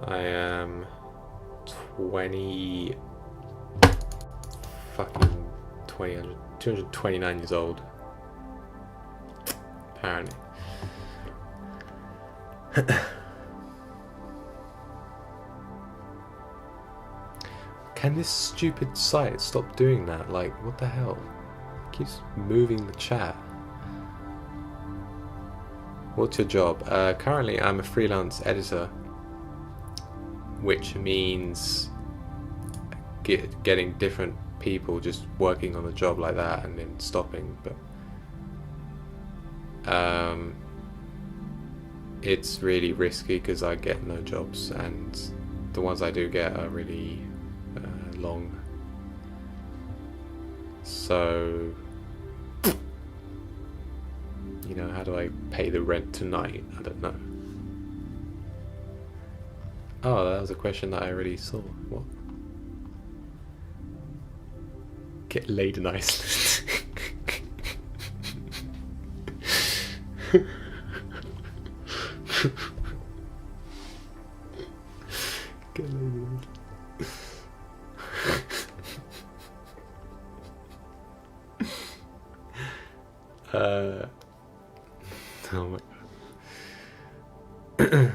I am 229 years old. Apparently. Can this stupid site stop doing that? Like, what the hell? It keeps moving the chat. What's your job? Currently I'm a freelance editor, which means getting different people just working on a job like that and then stopping, but it's really risky because I get no jobs, and the ones I do get are really long. So, you know, how do I pay the rent tonight? I don't know. Oh, that was a question that I already saw. What? Get laid in Iceland. Get laid in Iceland. Oh my god.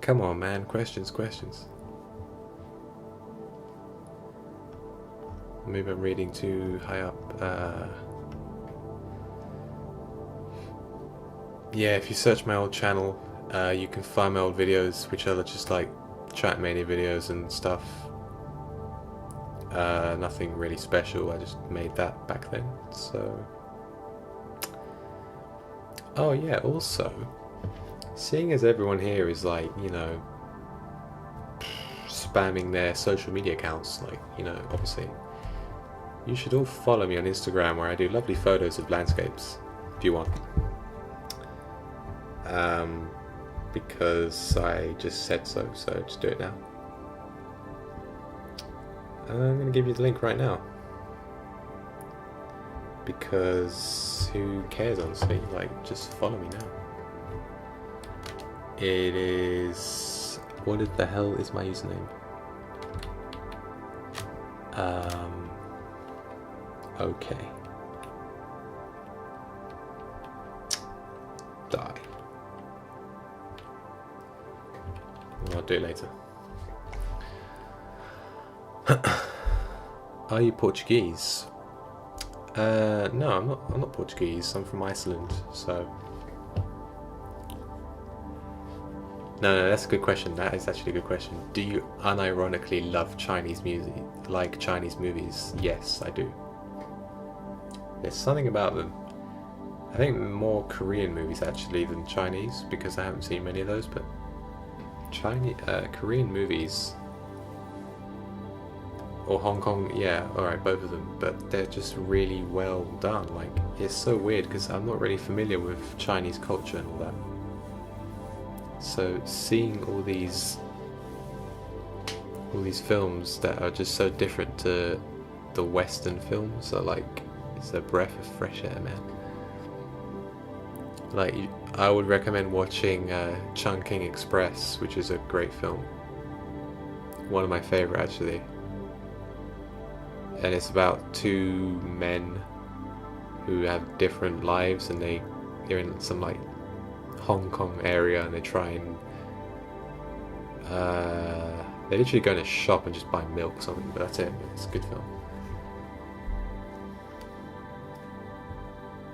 Come on, man. Questions. Maybe I'm reading too high up. Yeah, if you search my old channel, you can find my old videos, which are just like chat mania videos and stuff. Nothing really special, I just made that back then, so... Oh yeah, also, seeing as everyone here is like, you know, spamming their social media accounts, like, you know, obviously, you should all follow me on Instagram, where I do lovely photos of landscapes, if you want. Because I just said so, so just do it now. I'm going to give you the link right now, because who cares, honestly? Like, just follow me now. It is... what the hell is my username? Okay. Die. I'll do it later. Are you Portuguese? No, I'm not Portuguese. I'm from Iceland, so. No, that's a good question. That is actually a good question. Do you unironically love Chinese music? Like Chinese movies? Yes, I do. There's something about them. I think more Korean movies actually than Chinese, because I haven't seen many of those, but Korean movies or Hong Kong, yeah, alright, both of them, but they're just really well done. Like, it's so weird because I'm not really familiar with Chinese culture and all that. So seeing all these films that are just so different to the Western films are like, it's a breath of fresh air, man. Like, I would recommend watching Chungking Express, which is a great film. One of my favourite, actually. And it's about two men who have different lives, and they're in some like Hong Kong area, and they try and they literally go in a shop and just buy milk or something, but that's it. It's a good film.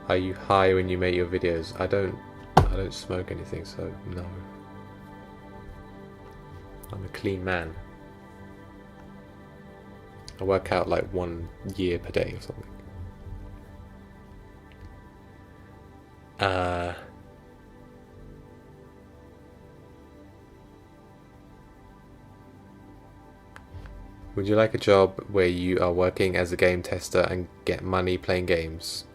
Are you high when you make your videos? I don't smoke anything, so no. I'm a clean man. I work out like 1 year per day or something. Would you like a job where you are working as a game tester and get money playing games?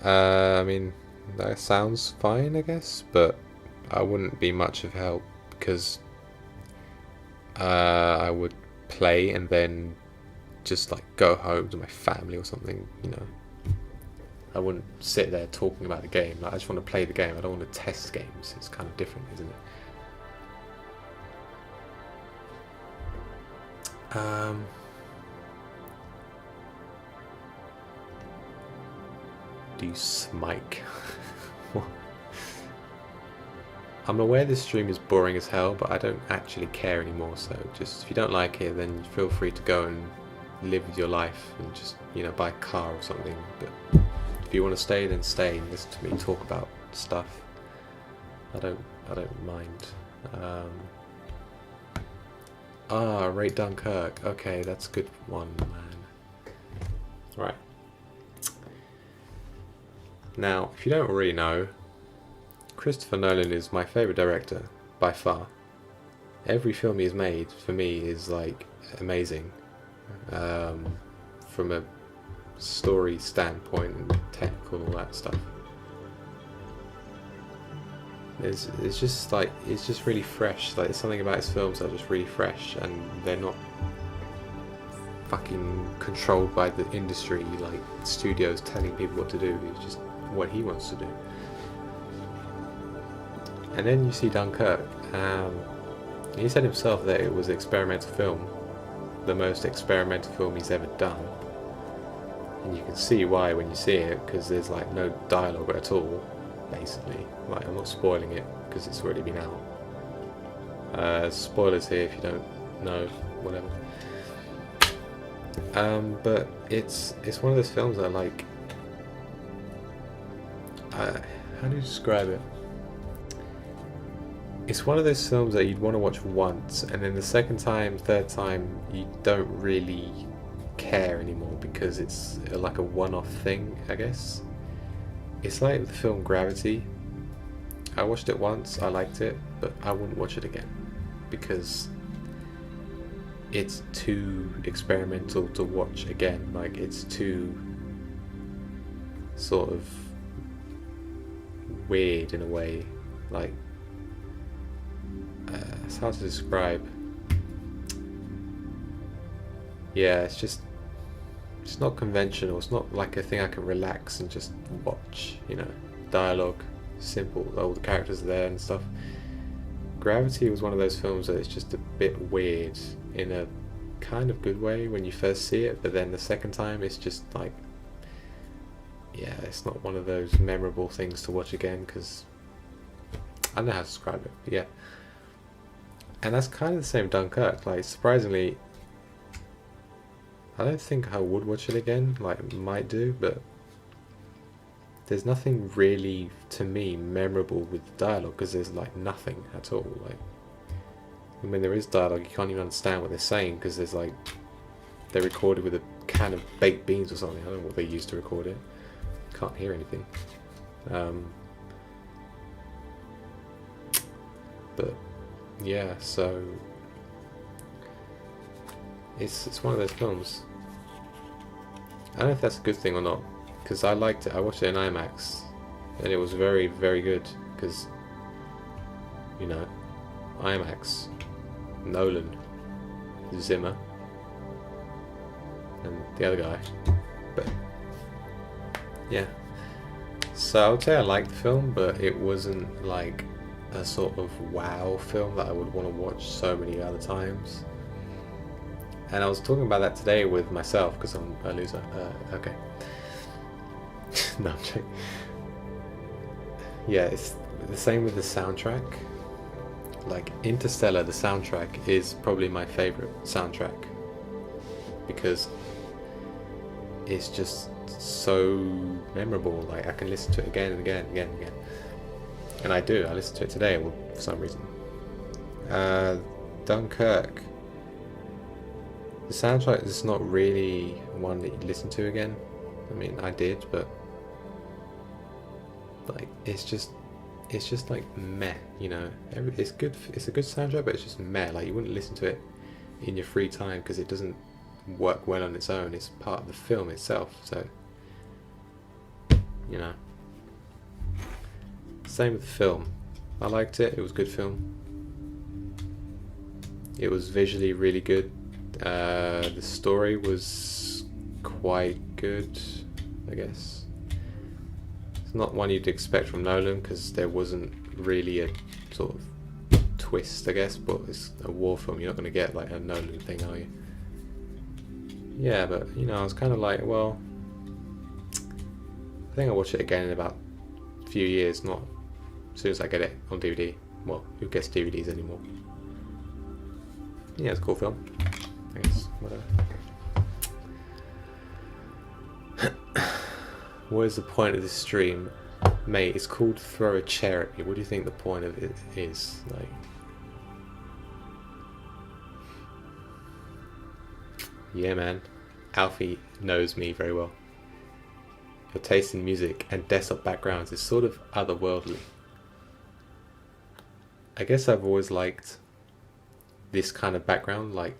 I mean, that sounds fine, I guess, but I wouldn't be much of help because I would play and then just like go home to my family or something, you know. I wouldn't sit there talking about the game. Like, I just want to play the game. I don't want to test games. It's kind of different, isn't it? Do you smike? I'm aware this stream is boring as hell, but I don't actually care anymore, so just if you don't like it, then feel free to go and live your life and just, you know, buy a car or something. But if you want to stay, then stay and listen to me talk about stuff. I don't mind. Rate Dunkirk. Okay, that's a good one, man. Right. Now, if you don't already know, Christopher Nolan is my favourite director, by far. Every film he's made, for me, is like amazing. From a story standpoint and technical and all that stuff. It's just like, it's just really fresh. Like, there's something about his films that are just really fresh, and they're not fucking controlled by the industry, like studios telling people what to do. It's just what he wants to do. And then you see Dunkirk. He said himself that it was an experimental film, the most experimental film he's ever done. And you can see why when you see it, because there's like no dialogue at all, basically. Like, I'm not spoiling it because it's already been out. Spoilers here if you don't know, whatever. But it's one of those films that, like, how do you describe it? It's one of those films that you'd want to watch once, and then the second time, third time, you don't really care anymore because it's like a one-off thing, I guess. It's like the film Gravity. I watched it once, I liked it, but I wouldn't watch it again because it's too experimental to watch again. Like, it's too sort of weird in a way. Like, it's hard to describe. Yeah, it's not conventional. It's not like a thing I can relax and just watch, you know. Dialogue, simple, all the characters are there and stuff. Gravity was one of those films that is just a bit weird in a kind of good way when you first see it, but then the second time it's just like, yeah, it's not one of those memorable things to watch again, because I don't know how to describe it, but yeah. And that's kind of the same Dunkirk. Like, surprisingly, I don't think I would watch it again. Like, might do, but there's nothing really, to me, memorable with the dialogue, because there's like nothing at all. Like, when there is dialogue, you can't even understand what they're saying, because there's like, they're recorded with a can of baked beans or something. I don't know what they use to record it. Can't hear anything. But yeah, so it's one of those films. I don't know if that's a good thing or not, because I liked it. I watched it in IMAX, and it was very, very good, because, you know, IMAX, Nolan, Zimmer, and the other guy. But yeah, so I would say I liked the film, but it wasn't like a sort of wow film that I would want to watch so many other times. And I was talking about that today with myself, because I'm a loser. Okay. No, I'm joking. Yeah, it's the same with the soundtrack. Like, Interstellar, the soundtrack is probably my favourite soundtrack, because it's just so memorable. Like, I can listen to it again and again and again and again. And I do. I listened to it today for some reason. Dunkirk. The soundtrack is not really one that you listen to again. I mean, I did, but like, it's just like meh, you know. It's good. It's a good soundtrack, but it's just meh. Like, you wouldn't listen to it in your free time, because it doesn't work well on its own. It's part of the film itself, so, you know. Same with the film. I liked it. It was a good film. It was visually really good. The story was quite good, I guess. It's not one you'd expect from Nolan, because there wasn't really a sort of twist, I guess, but it's a war film. You're not going to get like a Nolan thing, are you? Yeah, but, you know, I was kind of like, well, I think I'll watch it again in about a few years, not as soon as I get it on DVD. Well, who gets DVDs anymore? Yeah, it's a cool film, I guess, whatever. What is the point of this stream? Mate, it's called Throw a Chair at Me. What do you think the point of it is? Like, yeah, man. Alfie knows me very well. Your taste in music and desktop backgrounds is sort of otherworldly. I guess I've always liked this kind of background, like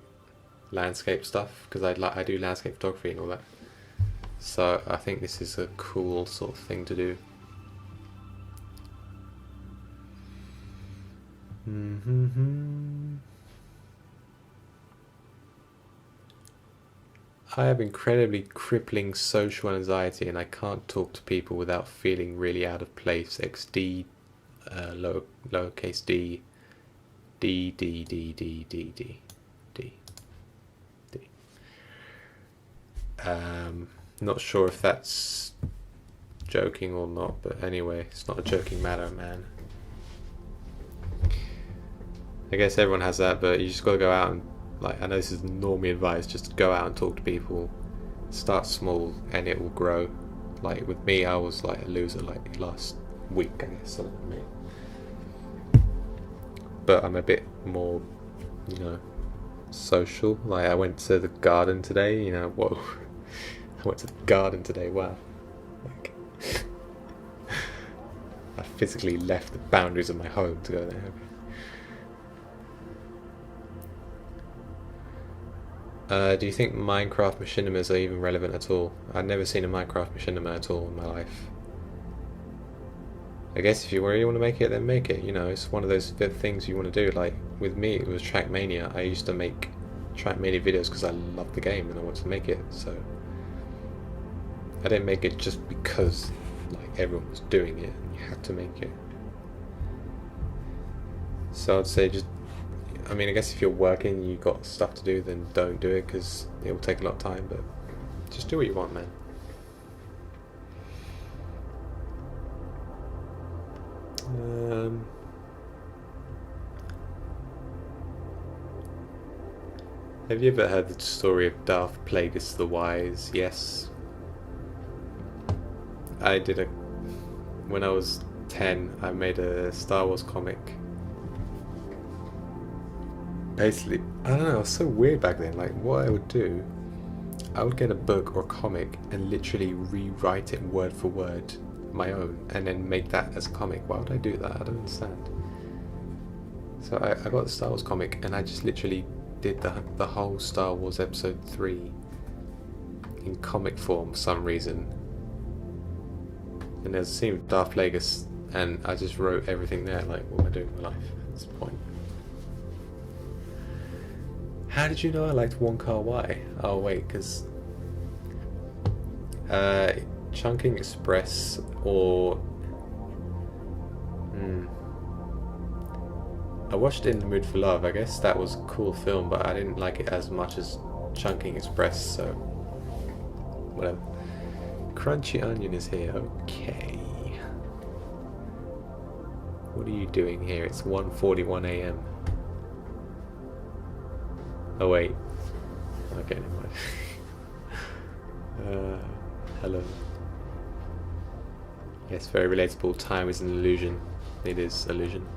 landscape stuff, because I do landscape photography and all that. So I think this is a cool sort of thing to do. I have incredibly crippling social anxiety, and I can't talk to people without feeling really out of place. XD, lowercase d, d. Not sure if that's joking or not, but anyway, it's not a joking matter, man. I guess everyone has that, but you just gotta go out and, like, I know this is normally advice, just go out and talk to people, start small, and it will grow. Like, with me, I was like a loser like last week, I guess, something like me. But I'm a bit more, you know, social. Like, I went to the garden today, you know, whoa. I went to the garden today, wow. Like, I physically left the boundaries of my home to go there. Do you think Minecraft machinimas are even relevant at all? I've never seen a Minecraft machinima at all in my life. I guess if you really want to make it, then make it. You know, it's one of those things you want to do. Like, with me, it was Trackmania. I used to make Trackmania videos because I loved the game and I wanted to make it. So I didn't make it just because, like, everyone was doing it and you had to make it. So I'd say just I mean, I guess if you're working, you got stuff to do, then don't do it because it will take a lot of time. But just do what you want, man. Have you ever heard the story of Darth Plagueis the Wise? Yes. I did when I was 10, I made a Star Wars comic. Basically, I don't know, it was so weird back then. Like, what I would do, I would get a book or a comic and literally rewrite it word for word, my own, and then make that as a comic. Why would I do that? I don't understand. So I got the Star Wars comic and I just literally did the whole Star Wars Episode 3 in comic form for some reason. And there's a scene with Darth Plagueis and I just wrote everything there. Like, what am I doing with my life at this point? How did you know I liked Wonka? Why? Oh wait, because Chunking Express or I watched In the Mood for Love. I guess that was a cool film, but I didn't like it as much as Chunking Express, so whatever. Crunchy Onion is here. Okay. What are you doing here? It's 1:41 AM. Oh wait. Okay, never mind. Hello. Yes, very relatable. Time is an illusion. It is illusion.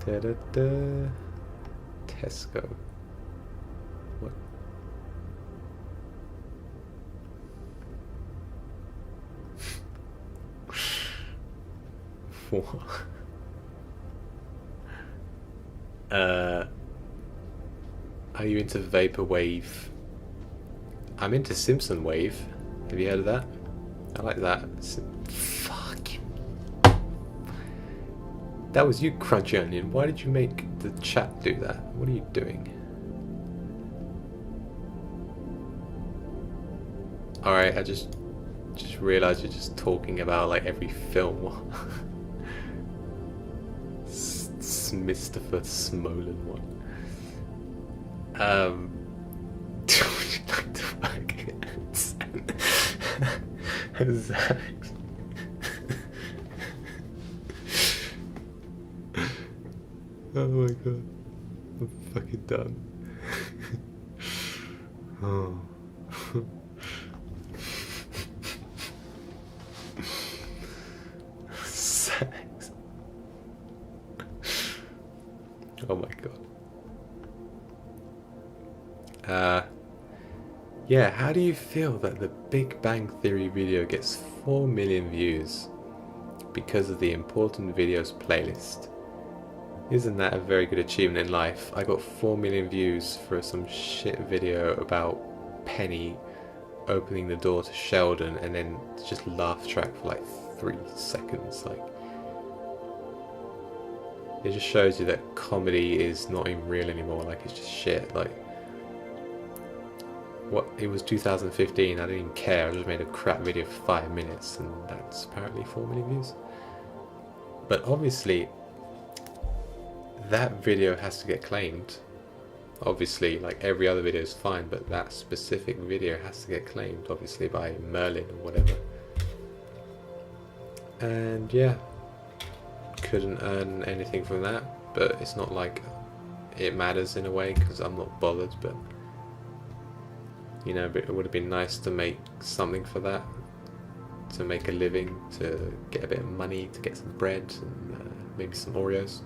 Da da da. Tesco. What? What? Are you into Vaporwave? I'm into Simpson Wave. Have you heard of that? I like that. Fucking. That was you, Crunchy Onion. Why did you make the chat do that? What are you doing? Alright, I just realised you're just talking about like every film. Christopher Smolin one. Would you like to work against Zach? Oh my god, I'm fucking done. Oh. Sex. Oh my god. Yeah, how do you feel that the Big Bang Theory video gets 4 million views because of the important videos playlist? Isn't that a very good achievement in life? I got 4 million views for some shit video about Penny opening the door to Sheldon and then just laugh track for like 3 seconds. Like, it just shows you that comedy is not even real anymore. Like, it's just shit. Like, what, it was 2015, I didn't even care. I just made a crap video for 5 minutes and that's apparently 4 million views. But obviously that video has to get claimed. Obviously, like every other video is fine, but that specific video has to get claimed, obviously, by Merlin or whatever. And yeah, couldn't earn anything from that, but it's not like it matters in a way because I'm not bothered. But you know, it would have been nice to make something for that, to make a living, to get a bit of money, to get some bread and maybe some Oreos.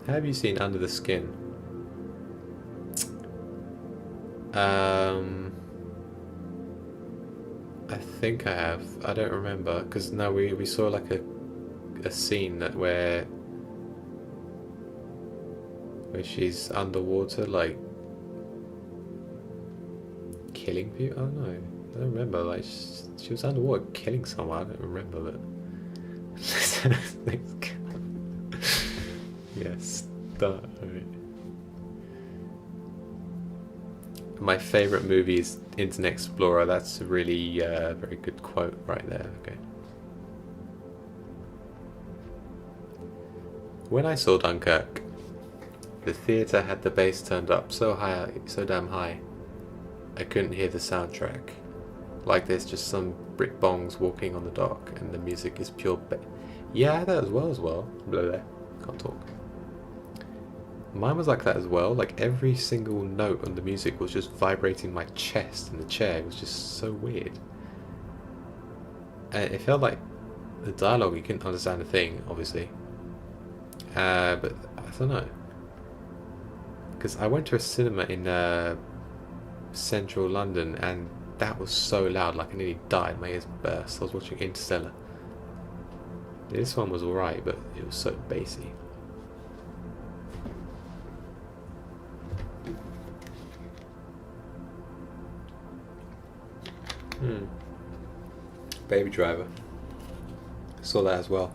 Have you seen Under the Skin? I think I have. I don't remember because no, we saw like a scene that where she's underwater, like killing people. I don't know. I don't remember. Like she was underwater killing someone. I don't remember, but yes, that. My favourite movie is Internet Explorer. That's a really very good quote right there. Okay. When I saw Dunkirk, the theatre had the bass turned up so high, so damn high, I couldn't hear the soundtrack. Like there's just some brick bongs walking on the dock, and the music is pure. Yeah, I had that as well. Blah blah. Can't talk. Mine was like that as well. Like every single note on the music was just vibrating my chest in the chair. It was just so weird. And it felt like the dialogue, you couldn't understand a thing, obviously. But I don't know. Because I went to a cinema in central London, and that was so loud, like I nearly died. My ears burst. I was watching Interstellar. This one was alright, but it was so bassy. Baby Driver. Saw that as well.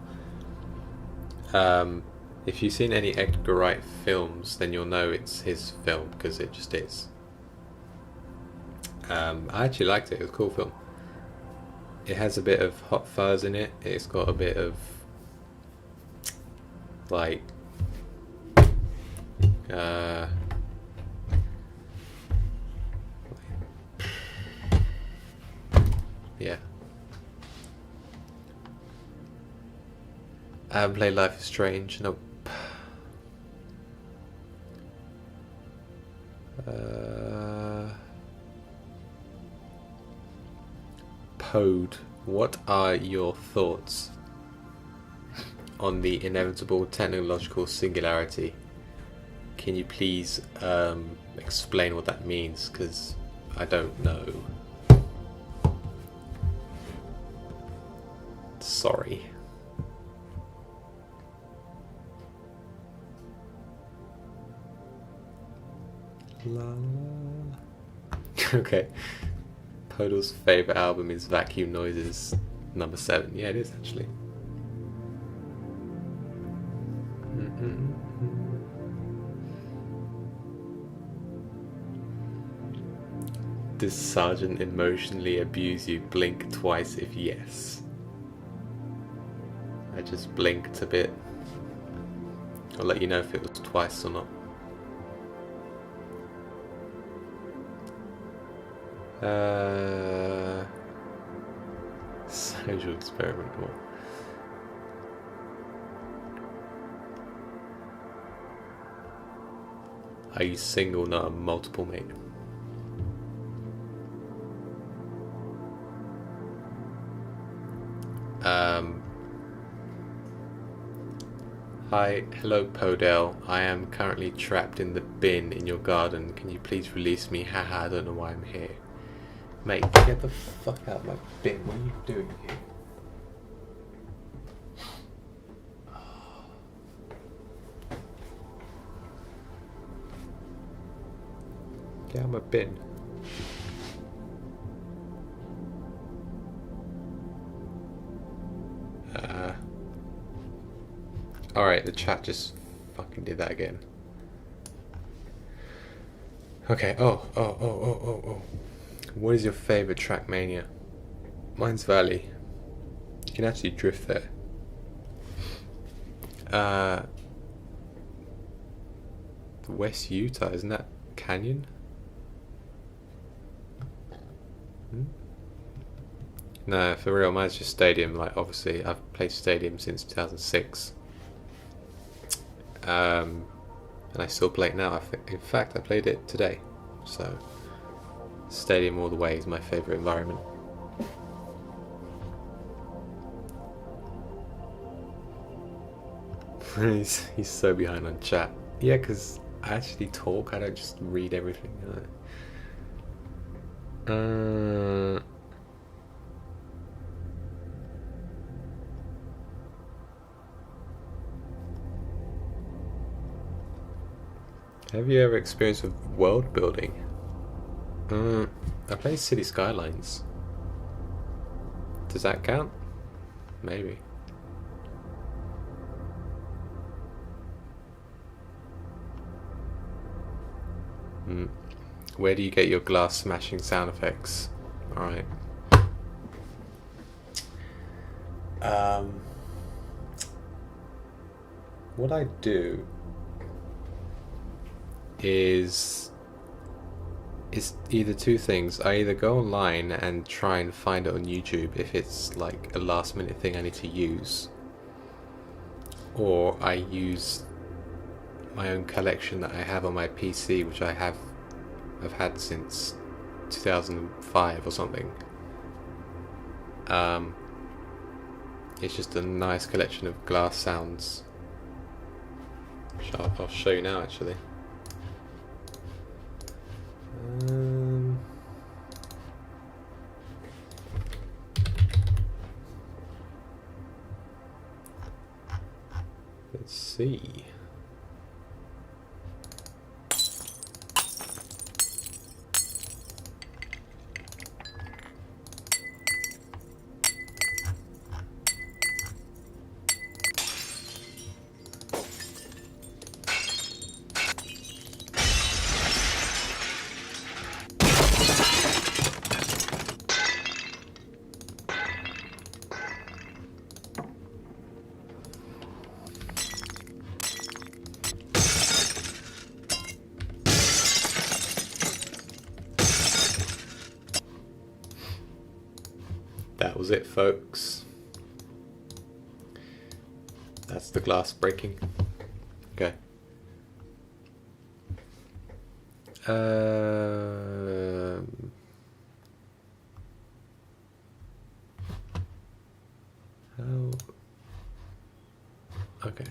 If you've seen any Edgar Wright films, then you'll know it's his film, because it just is. I actually liked it. It was a cool film. It has a bit of Hot Fuzz in it. It's got a bit of like yeah. I haven't played Life is Strange. Nope. Pod, what are your thoughts on the inevitable technological singularity? Can you please explain what that means? Because I don't know. Sorry. La la. Okay. Podel's favourite album is Vacuum Noises number 7. Yeah, it is actually. Does Sergeant emotionally abuse you? Blink twice if yes. I just blinked a bit. I'll let you know if it was twice or not. Social experiment. What? Are you single, not a multiple mate? Hi, hello Podel. I am currently trapped in the bin in your garden. Can you please release me? Haha, I don't know why I'm here. Mate, get the fuck out of my bin. What are you doing here? Get out of my bin. Alright, the chat just fucking did that again. Okay, oh. What is your favourite Trackmania? Mine's Valley. You can actually drift there. West Utah, isn't that Canyon? No, for real, mine's just Stadium. Like, obviously, I've played Stadium since 2006. And I still play it now. In fact, I played it today. So, Stadium all the way is my favourite environment. he's so behind on chat. Yeah, because I actually talk. I don't just read everything. Have you ever experienced with world building? I play City Skylines. Does that count? Maybe. Where do you get your glass smashing sound effects? Alright. What I do is either two things. I either go online and try and find it on YouTube if it's like a last minute thing I need to use, or I use my own collection that I have on my PC, which I've had since 2005 or something. It's just a nice collection of glass sounds. I'll show you now, actually. Let's see. That was it, folks. That's the glass breaking. Okay. How? Okay.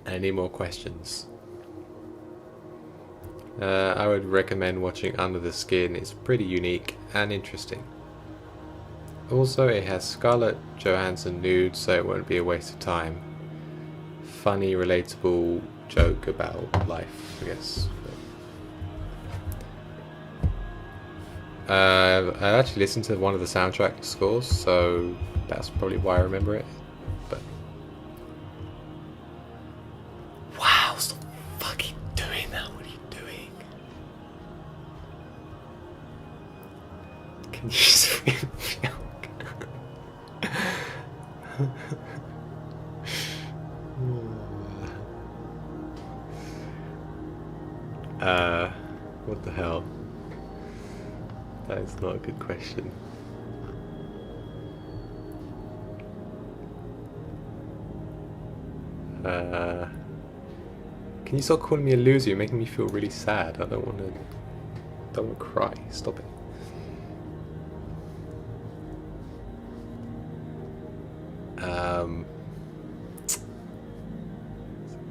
Any more questions? I would recommend watching Under the Skin. It's pretty unique and interesting. Also, it has Scarlett Johansson nude, so it won't be a waste of time. Funny, relatable joke about life, I guess. I actually listened to one of the soundtrack scores, so that's probably why I remember it. But wow, stop fucking doing that! What are you doing? Can you just what the hell? That is not a good question. Can you stop calling me a loser? You're making me feel really sad. I don't want to cry. Stop it.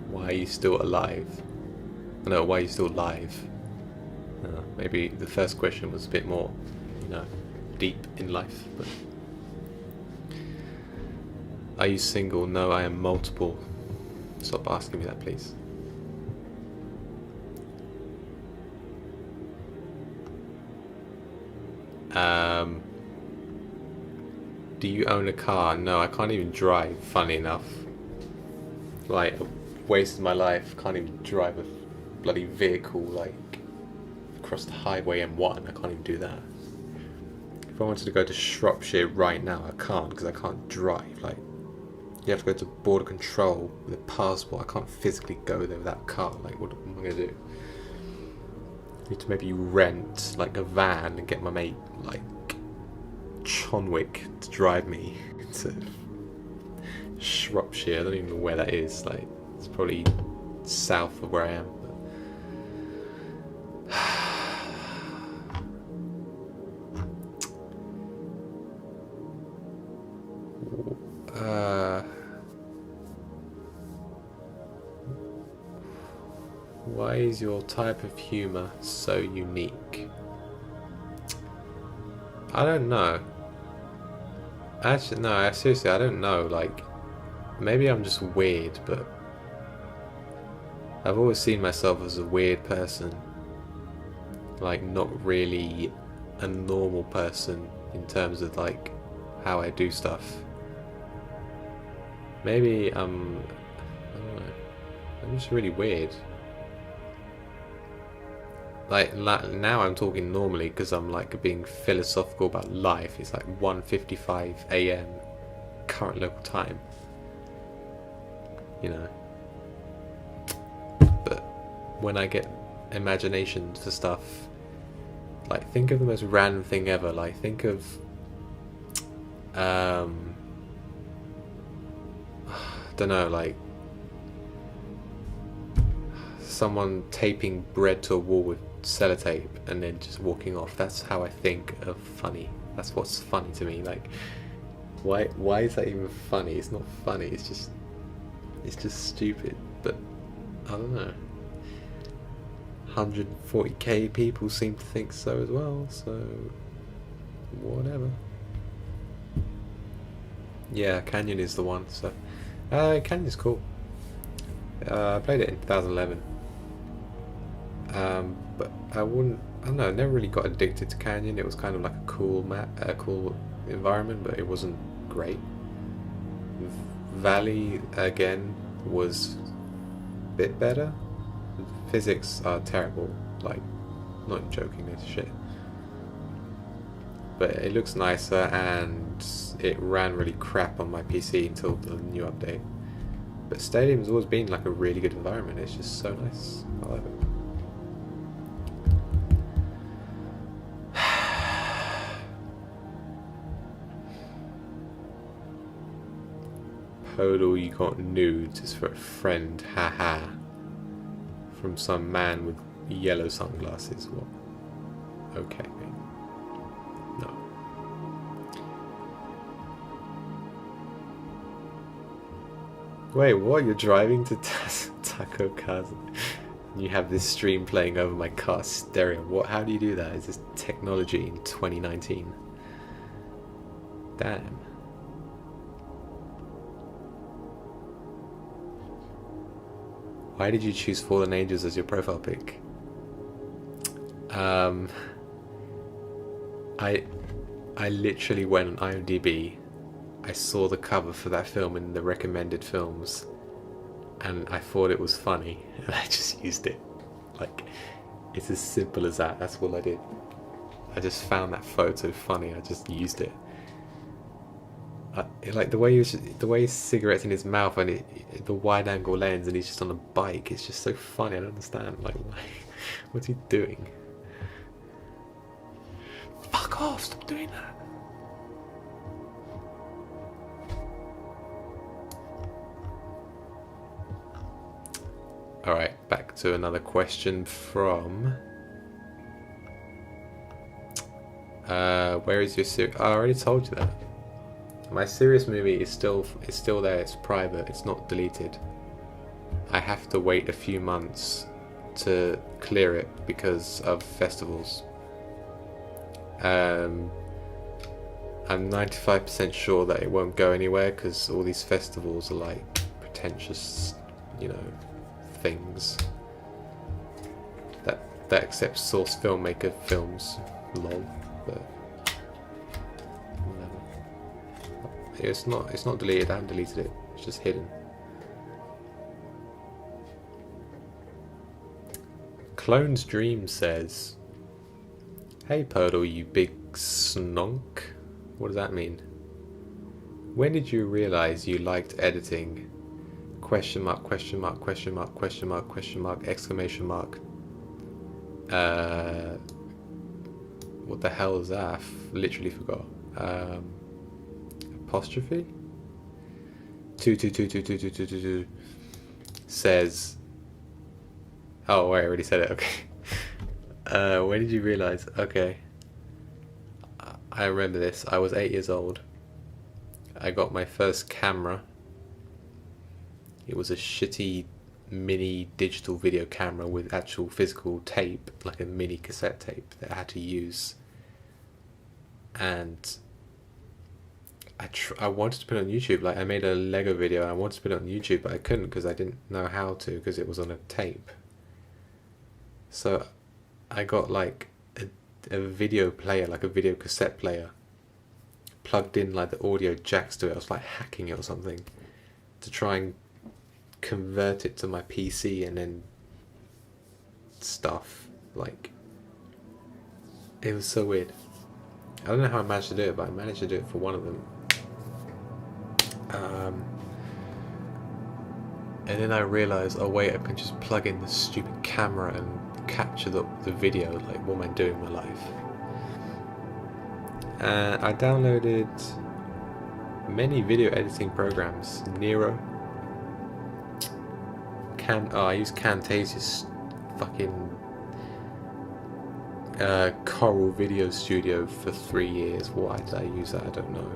Why are you still alive? No, why are you still live? Maybe the first question was a bit more, deep in life. But are you single? No, I am multiple. Stop asking me that, please. Do you own a car? No, I can't even drive, funny enough. Like, I've wasted my life, can't even drive a bloody vehicle, like, across the highway M1, I can't even do that. If I wanted to go to Shropshire right now, I can't, because I can't drive. Like, you have to go to border control with a passport. I can't physically go there without a car. Like, what am I going to do? I need to maybe rent, like, a van and get my mate, like, Chonwick to drive me to Shropshire. I don't even know where that is. Like, it's probably south of where I am. Why is your type of humor so unique? I don't know. Actually, no, seriously, I don't know. Like, maybe I'm just weird, but I've always seen myself as a weird person, like not really a normal person in terms of like how I do stuff. Maybe I don't know, I'm just really weird. Like now I'm talking normally because I'm like being philosophical about life. It's like 1:55 a.m. current local time, you know. But when I get imagination for stuff, like think of the most random thing ever. Like think of don't know, like someone taping bread to a wall with sellotape and then just walking off. That's how I think of funny. That's what's funny to me. Like why is that even funny? It's not funny, it's just stupid. But I don't know, 140k people seem to think so as well, so whatever. Yeah, Canyon is the one. So Canyon's cool. I played it in 2011, but I don't know, I never really got addicted to Canyon. It was kind of like a cool map, a cool environment, but it wasn't great. Valley again was a bit better. Physics are terrible, like not joking, it's shit. But it looks nicer, and it ran really crap on my PC until the new update. But Stadium's always been like a really good environment. It's just so nice. I love it. Podel, you got nudes. It's for a friend. Haha. From some man with yellow sunglasses. What? Okay, mate. No. Wait, what? You're driving to Taco Casa? You have this stream playing over my car stereo. What? How do you do that? Is this technology in 2019? Damn. Why did you choose Fallen Angels as your profile pic? I literally went on IMDb. I saw the cover for that film in the recommended films, and I thought it was funny, and I just used it. Like, it's as simple as that. That's all I did. I just found that photo funny. I just used it. Like the way his cigarette's in his mouth, and the wide-angle lens, and he's just on a bike. It's just so funny. I don't understand. Like, what's he doing? Fuck off! Stop doing that. Alright, back to another question from... where is your serious... Oh, I already told you that. My serious movie is still there, it's private, it's not deleted. I have to wait a few months to clear it because of festivals. I'm 95% sure that it won't go anywhere because all these festivals are like pretentious, you know, things that accept source filmmaker films. Lol. But whatever. It's not deleted. I haven't deleted it. It's just hidden. Clone's Dream says, "Hey Podel, you big snonk." What does that mean? When did you realize you liked editing? Question mark, question mark, question mark, question mark, question mark, exclamation mark. What the hell is that? I literally forgot. Apostrophe? 2 says... Oh, wait, I already said it, okay. When did you realize? Okay. I remember this. I was 8 years old. I got my first camera. It was a shitty mini digital video camera with actual physical tape, like a mini cassette tape that I had to use. And I wanted to put it on YouTube. Like, I made a Lego video and I wanted to put it on YouTube, but I couldn't because I didn't know how to, because it was on a tape. So I got like a video player, like a video cassette player, plugged in like the audio jacks to it. I was like hacking it or something to try and convert it to my PC and then stuff. Like, it was so weird. I don't know how I managed to do it, but I managed to do it for one of them. And then I realised, oh wait, I can just plug in the stupid camera and capture the video, like what am I doing with my life. I downloaded many video editing programs. Nero. I use Camtasia's fucking Coral Video Studio for 3 years. Why did I use that? I don't know.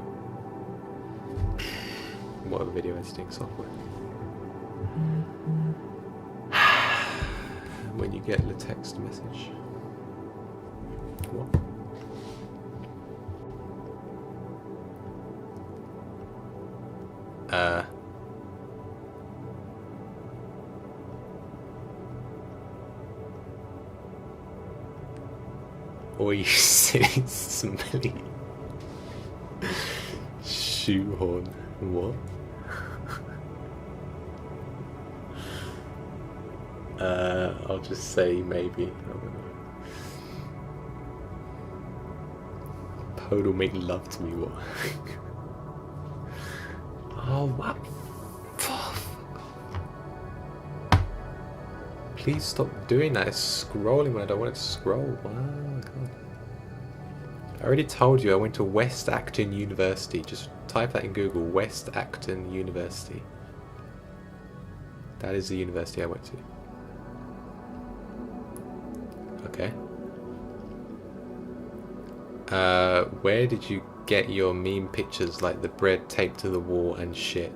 What a video editing software. When you get the text message. What? Or you silly smelly shoehorn. What? I'll just say maybe. I don't know. Podel make love to me. What? Oh, what? Please stop doing that. It's scrolling when I don't want it to scroll. Oh my god. I already told you I went to West Acton University. Just type that in Google. West Acton University. That is the university I went to. Okay. Where did you get your meme pictures like the bread taped to the wall and shit?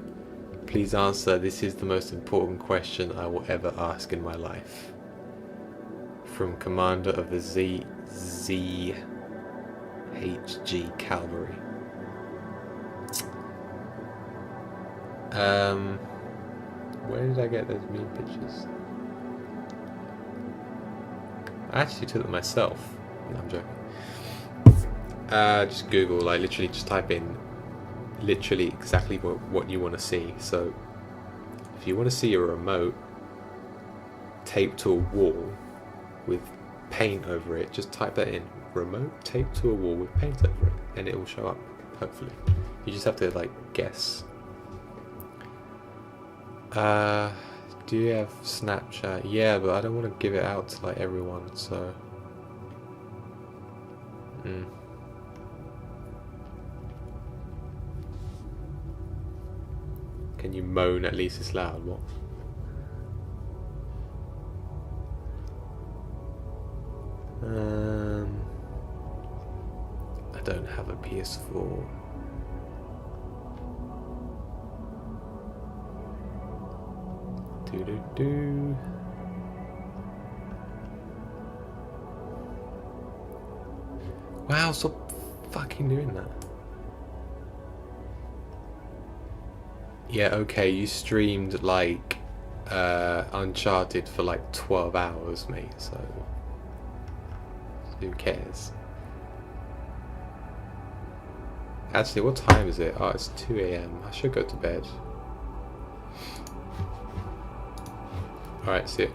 Please answer. This is the most important question I will ever ask in my life. From Commander of the ZHG Cavalry. Where did I get those meme pictures? I actually took them myself. No, I'm joking. Just Google, like literally just type in literally exactly what you want to see. So if you want to see a remote taped to a wall with paint over it, just type that in. Remote taped to a wall with paint over it, and it will show up, hopefully. You just have to like guess. Do you have Snapchat? Yeah, but I don't want to give it out to like everyone, so Can you moan at least it's loud? What? I don't have a PS4. Do. Wow, stop fucking doing that. Yeah, okay, you streamed like Uncharted for like 12 hours, mate, so who cares? Actually, what time is it? Oh, it's 2 AM. I should go to bed. Alright, see you.